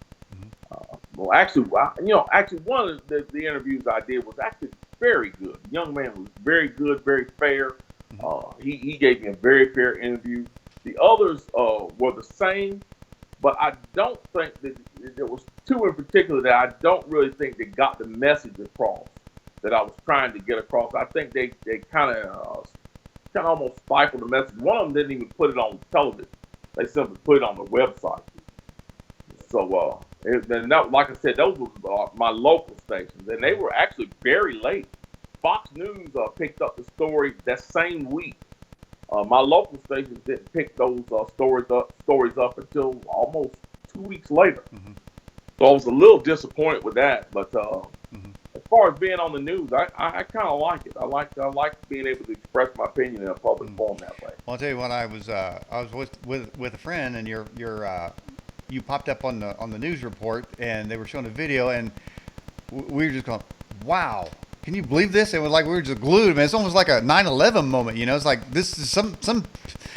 Well, actually, one of the interviews I did was actually very good. The young man was very good, very fair. He gave me a very fair interview. The others were the same, but I don't think that there was two in particular that I don't really think they got the message across that I was trying to get across. I think they kind of almost stifled the message. One of them didn't even put it on television. They simply put it on the website. So, like I said, those were my local stations, and they were actually very late. Fox News picked up the story that same week. My local stations didn't pick those stories up until almost 2 weeks later. So I was a little disappointed with that. But as far as being on the news, I kind of like it. I like being able to express my opinion in a public forum that way. Well, I'll tell you what, I was with a friend, and you popped up on the news report, and they were showing a video, and we were just going, "Wow, can you believe this?" It was like we were just glued, man. It's almost like a 9/11 moment, you know. It's like this is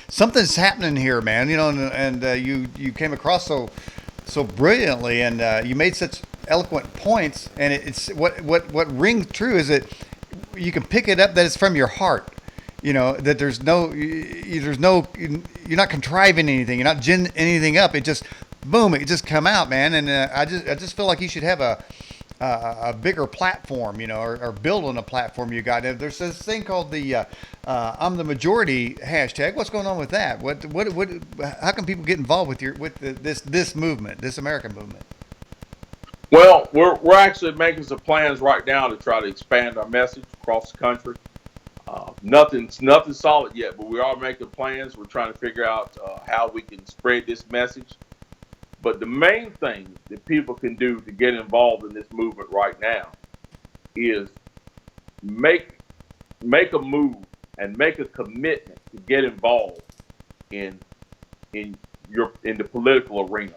something's happening here, man. You know, and you came across so brilliantly, and you made such eloquent points, and it's what rings true is that you can pick it up that it's from your heart. You know, that there's no you're not contriving anything, you're not ginning anything up. It just boom, it just come out, man. And I just feel like you should have a bigger platform, you know, or build on a platform you got. There's this thing called the I'm the majority hashtag. What's going on with that? What how can people get involved with this movement, this American movement? Well, we're actually making some plans right now to try to expand our message across the country. Nothing's solid yet, but we are making plans. We're trying to figure out how we can spread this message. But the main thing that people can do to get involved in this movement right now is make a move and make a commitment to get involved in in the political arena.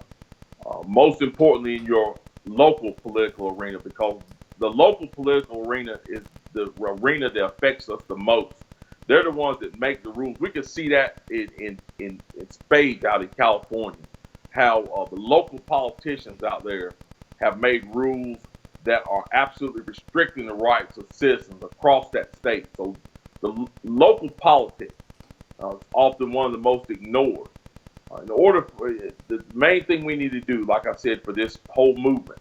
Most importantly, in your local political arena, because the local political arena is the arena that affects us the most. They're the ones that make the rules. We can see that in spades out in California, how the local politicians out there have made rules that are absolutely restricting the rights of citizens across that state. So the local politics is often one of the most ignored. In order for the main thing we need to do, like I said, for this whole movement,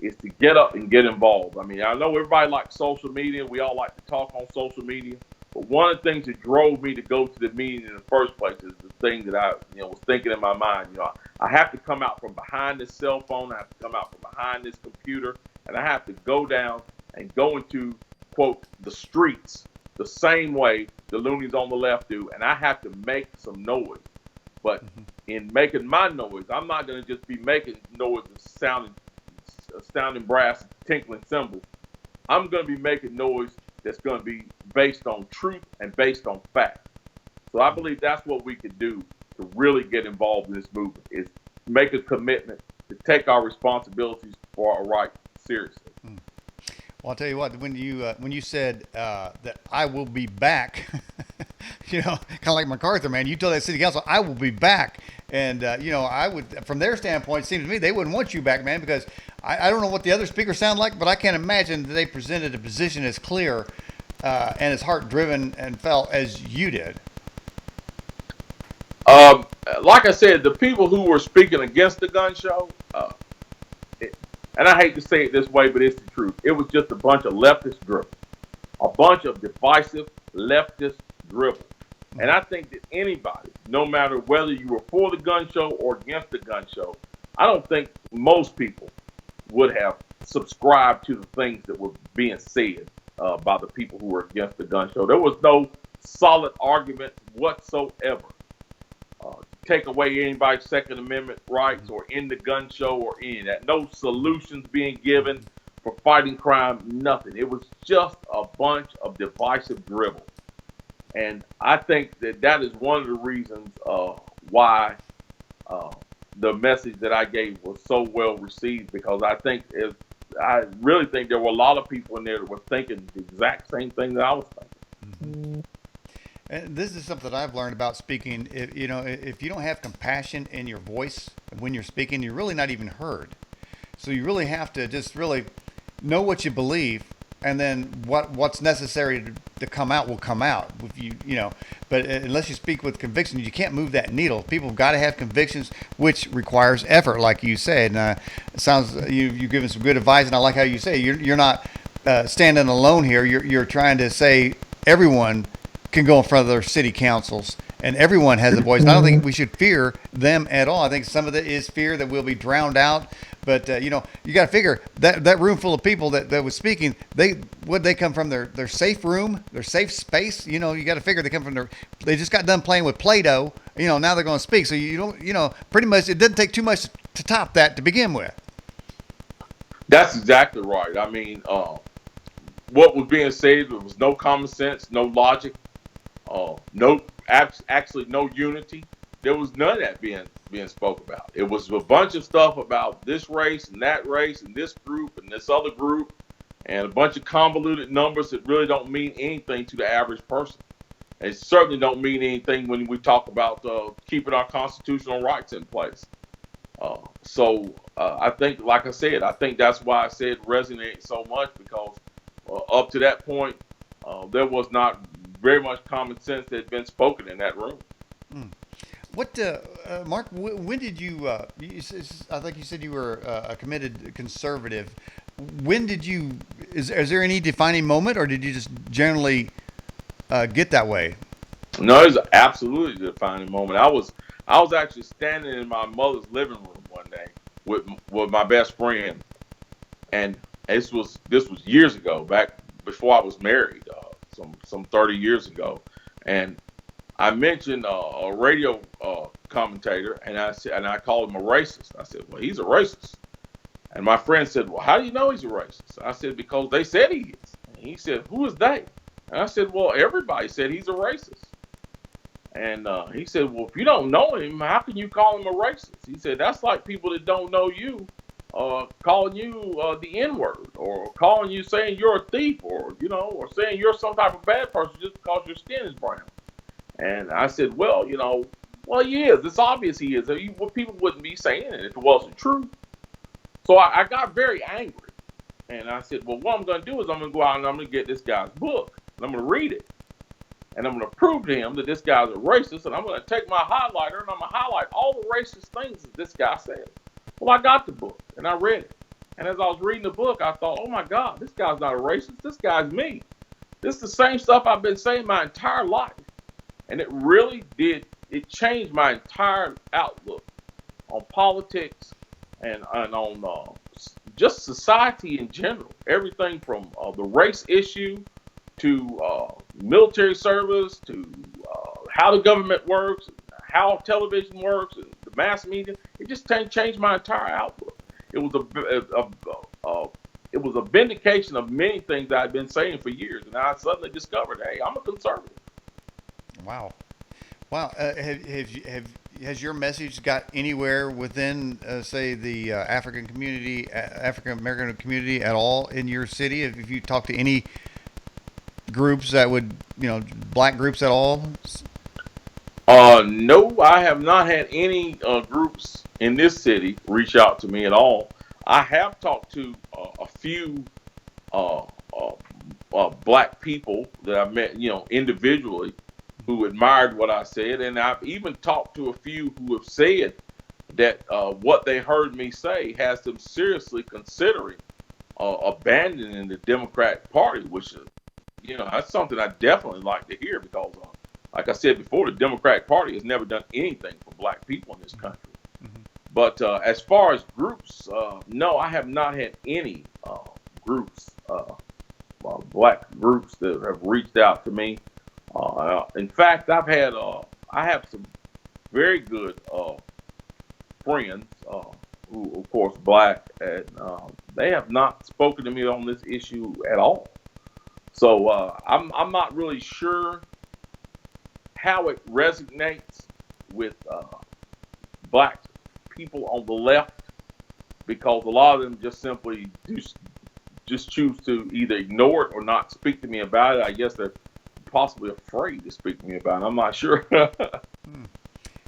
is to get up and get involved. I mean, I know everybody likes social media. We all like to talk on social media. But one of the things that drove me to go to the meeting in the first place is the thing that I, was thinking in my mind. I have to come out from behind this cell phone. I have to come out from behind this computer, and I have to go down and go into, quote, the streets the same way the loonies on the left do, and I have to make some noise. But in making my noise, I'm not going to just be making noise and sounding brass, tinkling cymbals. I'm going to be making noise that's going to be based on truth and based on fact. So I believe that's what we could do to really get involved in this movement, is make a commitment to take our responsibilities for our rights seriously. Well, I'll tell you what, when you said that I will be back, kind of like MacArthur, man, you told that city council, I will be back. And, I would, from their standpoint, it seems to me they wouldn't want you back, man, because I don't know what the other speakers sound like, but I can't imagine that they presented a position as clear and as heart-driven and felt as you did. Like I said, the people who were speaking against the gun show, and I hate to say it this way, but it's the truth. It was just a bunch of leftist dribble, a bunch of divisive leftist dribble. And I think that anybody, no matter whether you were for the gun show or against the gun show, I don't think most people would have subscribed to the things that were being said by the people who were against the gun show. There was no solid argument whatsoever take away anybody's Second Amendment rights or end the gun show or any of that. No solutions being given for fighting crime, nothing. It was just a bunch of divisive dribble. And I think that is one of the reasons why the message that I gave was so well received, because I really think there were a lot of people in there that were thinking the exact same thing that I was thinking. And this is something that I've learned about speaking. If you don't have compassion in your voice when you're speaking, you're really not even heard. So you really have to just really know what you believe, and then what's necessary to come out will come out. But unless you speak with conviction, you can't move that needle. People have got to have convictions, which requires effort, like you said. And it sounds you've given some good advice, and I like how you say you're not standing alone here. You're trying to say everyone can go in front of their city councils, and everyone has a voice. And I don't think we should fear them at all. I think some of it is fear that we'll be drowned out. But you got to figure that room full of people that was speaking, they come from their safe room, their safe space. You got to figure they come from they just got done playing with Play-Doh. Now they're going to speak. So pretty much it doesn't take too much to top that to begin with. That's exactly right. I mean, what was being said, there was no common sense, no logic. Actually no unity. There was none of that being spoke about. It was a bunch of stuff about this race and this group and this other group, and a bunch of convoluted numbers that really don't mean anything to the average person. It certainly don't mean anything when we talk about keeping our constitutional rights in place. So I think, like I said, I think that's why I said resonates so much, because up to that point, there was not very much common sense that had been spoken in that room. What, Mark? When did you? I think you said you were a committed conservative. When did you? Is there any defining moment, or did you just generally get that way? No, it was absolutely a defining moment. I was actually standing in my mother's living room one day with my best friend, and this was years ago, back before I was married. Some 30 years ago, and I mentioned a radio commentator, and I called him a racist. I said, well, he's a racist. And my friend said, well, how do you know he's a racist? I said, because they said he is. And he said, who is they? And I said, well, everybody said he's a racist. And he said, well, if you don't know him, how can you call him a racist? He said, that's like people that don't know you calling you the N-word, or calling you, saying you're a thief, or, or saying you're some type of bad person just because your skin is brown. And I said, well, well, he is. It's obvious he is. Well, people wouldn't be saying it if it wasn't true. So I got very angry. And I said, well, what I'm going to do is I'm going to go out and I'm going to get this guy's book, and I'm going to read it. And I'm going to prove to him that this guy's a racist, and I'm going to take my highlighter and I'm going to highlight all the racist things that this guy said. Well, I got the book, and I read it. And as I was reading the book, I thought, oh, my God, this guy's not a racist. This guy's me. This is the same stuff I've been saying my entire life. And it really did. It changed my entire outlook on politics and on just society in general. Everything from the race issue to military service, to how the government works, how television works, and the mass media. It just changed my entire outlook. It was a vindication of many things that I'd been saying for years, and I suddenly discovered, hey, I'm a conservative. Wow. Has your message got anywhere within, say, the African American community at all in your city? If you talk to any groups that would, black groups at all? No, I have not had any groups in this city reach out to me at all. I have talked to a few black people that I've met, individually, who admired what I said, and I've even talked to a few who have said that what they heard me say has them seriously considering abandoning the Democratic Party, which is, that's something I definitely like to hear, because, like I said before, the Democratic Party has never done anything for black people in this country. Mm-hmm. But as far as groups, no, I have not had any groups, black groups that have reached out to me. In fact, I have some very good friends who, of course, black, and they have not spoken to me on this issue at all. So I'm not really sure how it resonates with black people on the left, because a lot of them just simply just choose to either ignore it or not speak to me about it. I guess they're possibly afraid to speak to me about it. I'm not sure.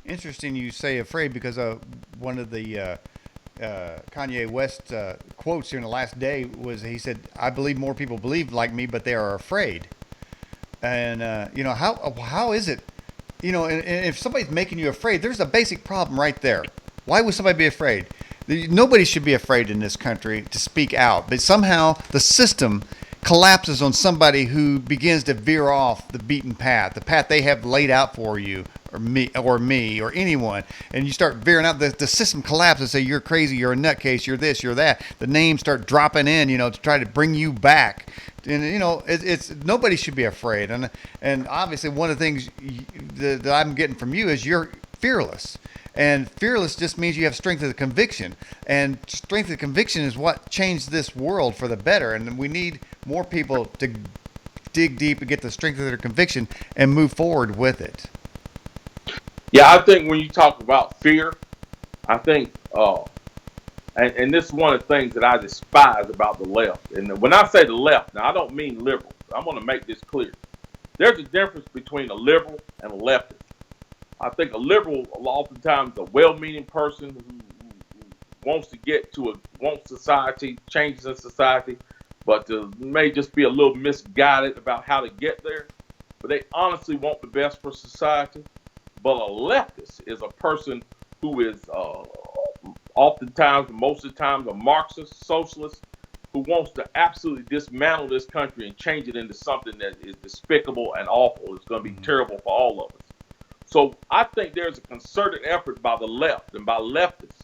Interesting you say afraid, because one of the Kanye West quotes here in the last day was, he said, I believe more people believe like me, but they are afraid. And, how is it, and if somebody's making you afraid, there's a basic problem right there. Why would somebody be afraid? Nobody should be afraid in this country to speak out, but somehow the system collapses on somebody who begins to veer off the beaten path, the path they have laid out for you, or me, or anyone, and you start veering out. The system collapses. Say you're crazy, you're a nutcase, you're this, you're that. The names start dropping in, to try to bring you back. And it's nobody should be afraid. And obviously one of the things that I'm getting from you is you're fearless. And fearless just means you have strength of the conviction. And strength of the conviction is what changed this world for the better. And we need more people to dig deep and get the strength of their conviction and move forward with it. Yeah, I think when you talk about fear, I think, and this is one of the things that I despise about the left. And when I say the left, now I don't mean liberal. I'm going to make this clear. There's a difference between a liberal and a leftist. I think a liberal, oftentimes, a well-meaning person who wants to wants society, changes in society, but may just be a little misguided about how to get there. But they honestly want the best for society. But a leftist is a person who is oftentimes, most of the time, a Marxist, socialist, who wants to absolutely dismantle this country and change it into something that is despicable and awful. It's going to be terrible for all of us. So I think there's a concerted effort by the left and by leftists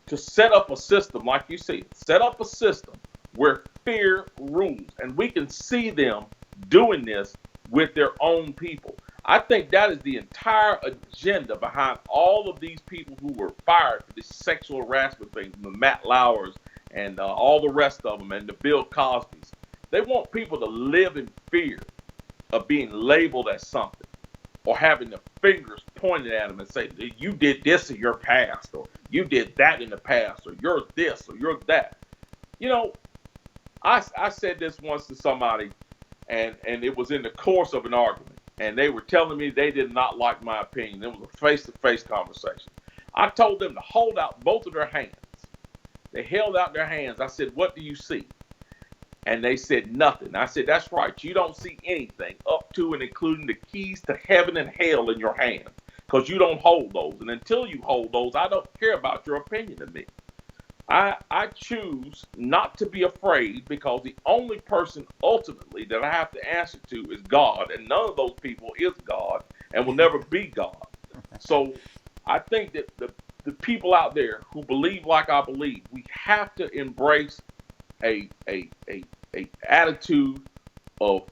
to set up a system, like you said, set up a system where fear rules. And we can see them doing this with their own people. I think that is the entire agenda behind all of these people who were fired for this sexual harassment thing, the Matt Lauers and all the rest of them, and the Bill Cosbys. They want people to live in fear of being labeled as something, or having the fingers pointed at them and say, you did this in your past, or you did that in the past, or you're this, or you're that. You know, I said this once to somebody, and it was in the course of an argument, and they were telling me they did not like my opinion. It was a face-to-face conversation. I told them to hold out both of their hands. They held out their hands. I said, what do you see? And they said nothing. I said, that's right. You don't see anything up to and including the keys to heaven and hell in your hands, because you don't hold those. And until you hold those, I don't care about your opinion of me. I choose not to be afraid, because the only person ultimately that I have to answer to is God, and none of those people is God and will never be God. So I think that the people out there who believe like I believe, we have to embrace a attitude of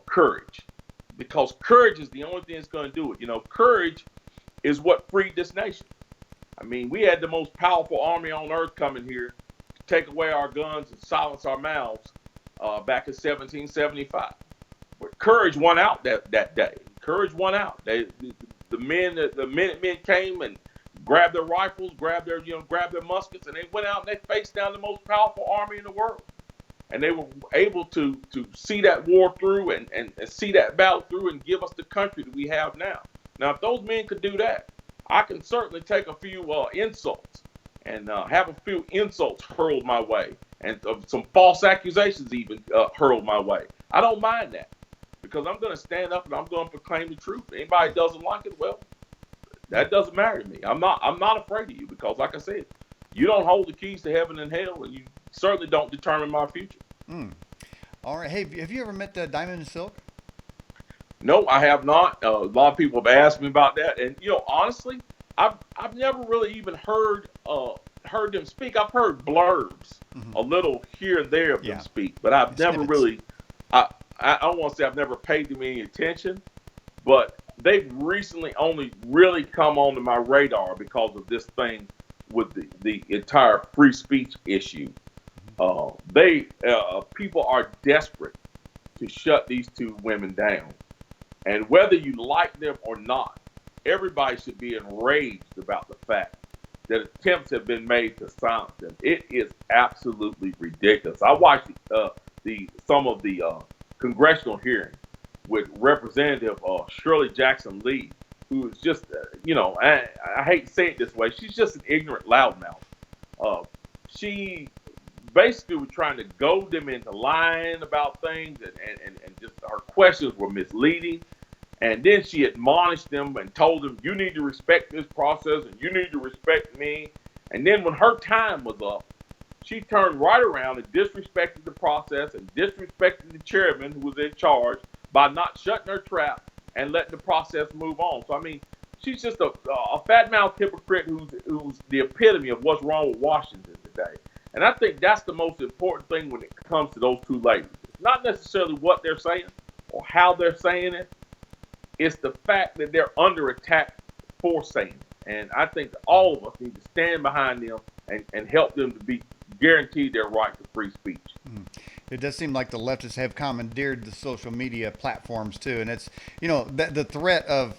courage, because courage is the only thing that's going to do it. You know, courage is what freed this nation. I mean, we had the most powerful army on earth coming here to take away our guns and silence our mouths back in 1775. But courage won out that day. Courage won out. The Minutemen came and grabbed their rifles, grabbed their muskets, and they went out and they faced down the most powerful army in the world. And they were able to see that war through and see that battle through and give us the country that we have now. Now, if those men could do that, I can certainly take a few insults and have a few insults hurled my way, and some false accusations even hurled my way. I don't mind that, because I'm going to stand up and I'm going to proclaim the truth. Anybody that doesn't like it, well, that doesn't matter to me. I'm not afraid of you, because, like I said, you don't hold the keys to heaven and hell, and you certainly don't determine my future. All right. Hey, have you ever met Diamond and Silk? No, I have not. A lot of people have asked me about that, and honestly, I've never really even heard them speak. I've heard blurbs, a little here and there of them speak, but I've never really. I don't want to say I've never paid them any attention, but they've recently only really come onto my radar because of this thing with the entire free speech issue. People are desperate to shut these two women down. And whether you like them or not, everybody should be enraged about the fact that attempts have been made to silence them. It is absolutely ridiculous. I watched some of the congressional hearings with Representative Shirley Jackson Lee, who is just, I hate to say it this way, she's just an ignorant loudmouth. She basically was trying to goad them into lying about things, and just her questions were misleading. And then she admonished them and told them, you need to respect this process and you need to respect me. And then when her time was up, she turned right around and disrespected the process and disrespected the chairman who was in charge by not shutting her trap and letting the process move on. So, I mean, she's just a fat-mouthed hypocrite who's the epitome of what's wrong with Washington today. And I think that's the most important thing when it comes to those two ladies. It's not necessarily what they're saying or how they're saying it. It's the fact that they're under attack for saying it. And I think that all of us need to stand behind them and help them to be guaranteed their right to free speech. It does seem like the leftists have commandeered the social media platforms too, and it's the threat of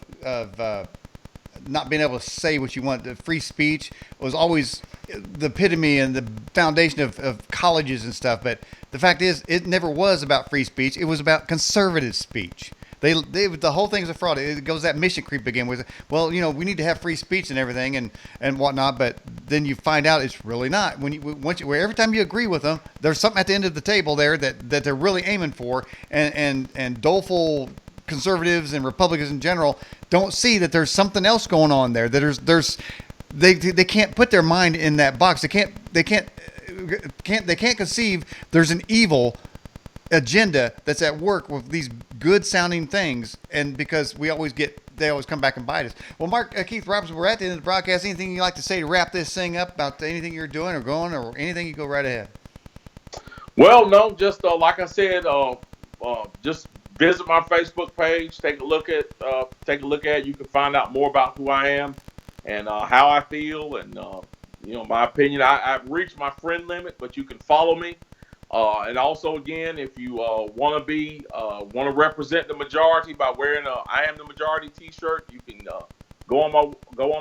not being able to say what you want. The free speech was always the epitome and the foundation of colleges and stuff. But the fact is, it never was about free speech. It was about conservative speech. The whole thing's a fraud. It goes that mission creep again with, well, we need to have free speech and everything and whatnot, but then you find out it's really not. Every time you agree with them, there's something at the end of the table there that they're really aiming for, and doleful conservatives and Republicans in general don't see that there's something else going on there. That they can't put their mind in that box. They can't conceive there's an evil agenda that's at work with these good sounding things, and because they always come back and bite us. Well, Mark Keith Robinson, we're at the end of the broadcast. Anything you'd like to say to wrap this thing up about anything you're doing or going or anything? You go right ahead. Well, no, just like I said, just visit my Facebook page. Take a look at it. You can find out more about who I am and how I feel, and my opinion. I've reached my friend limit, but you can follow me. And also, again, if you want to represent the majority by wearing a "I Am the Majority" T-shirt, you can go on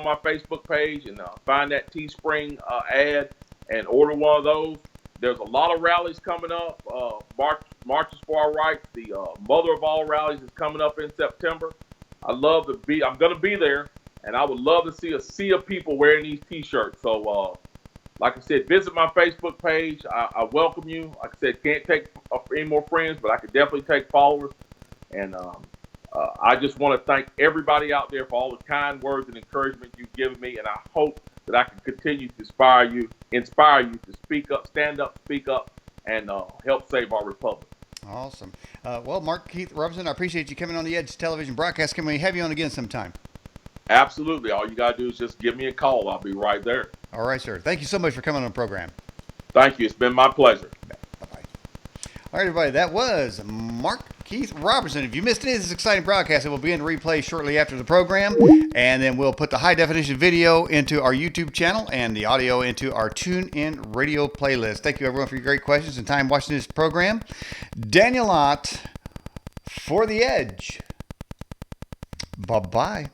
my Facebook page and find that Teespring ad and order one of those. There's a lot of rallies coming up. Marches for Our Rights, the mother of all rallies, is coming up in September. I'm going to be there, and I would love to see a sea of people wearing these T-shirts. So, like I said, visit my Facebook page. I welcome you. Like I said, can't take any more friends, but I could definitely take followers. And I just want to thank everybody out there for all the kind words and encouragement you've given me, and I hope that I can continue to inspire you to speak up, stand up, speak up, and help save our republic. Awesome. Well, Mark Keith Robinson, I appreciate you coming on the Edge television broadcast. Can we have you on again sometime? Absolutely. All you got to do is just give me a call. I'll be right there. All right, sir. Thank you so much for coming on the program. Thank you. It's been my pleasure. Bye-bye. All right, everybody. That was Mark Keith Robertson. If you missed any of this exciting broadcast, it will be in replay shortly after the program, and then we'll put the high-definition video into our YouTube channel and the audio into our TuneIn radio playlist. Thank you, everyone, for your great questions and time watching this program. Daniel Ott for The Edge. Bye-bye.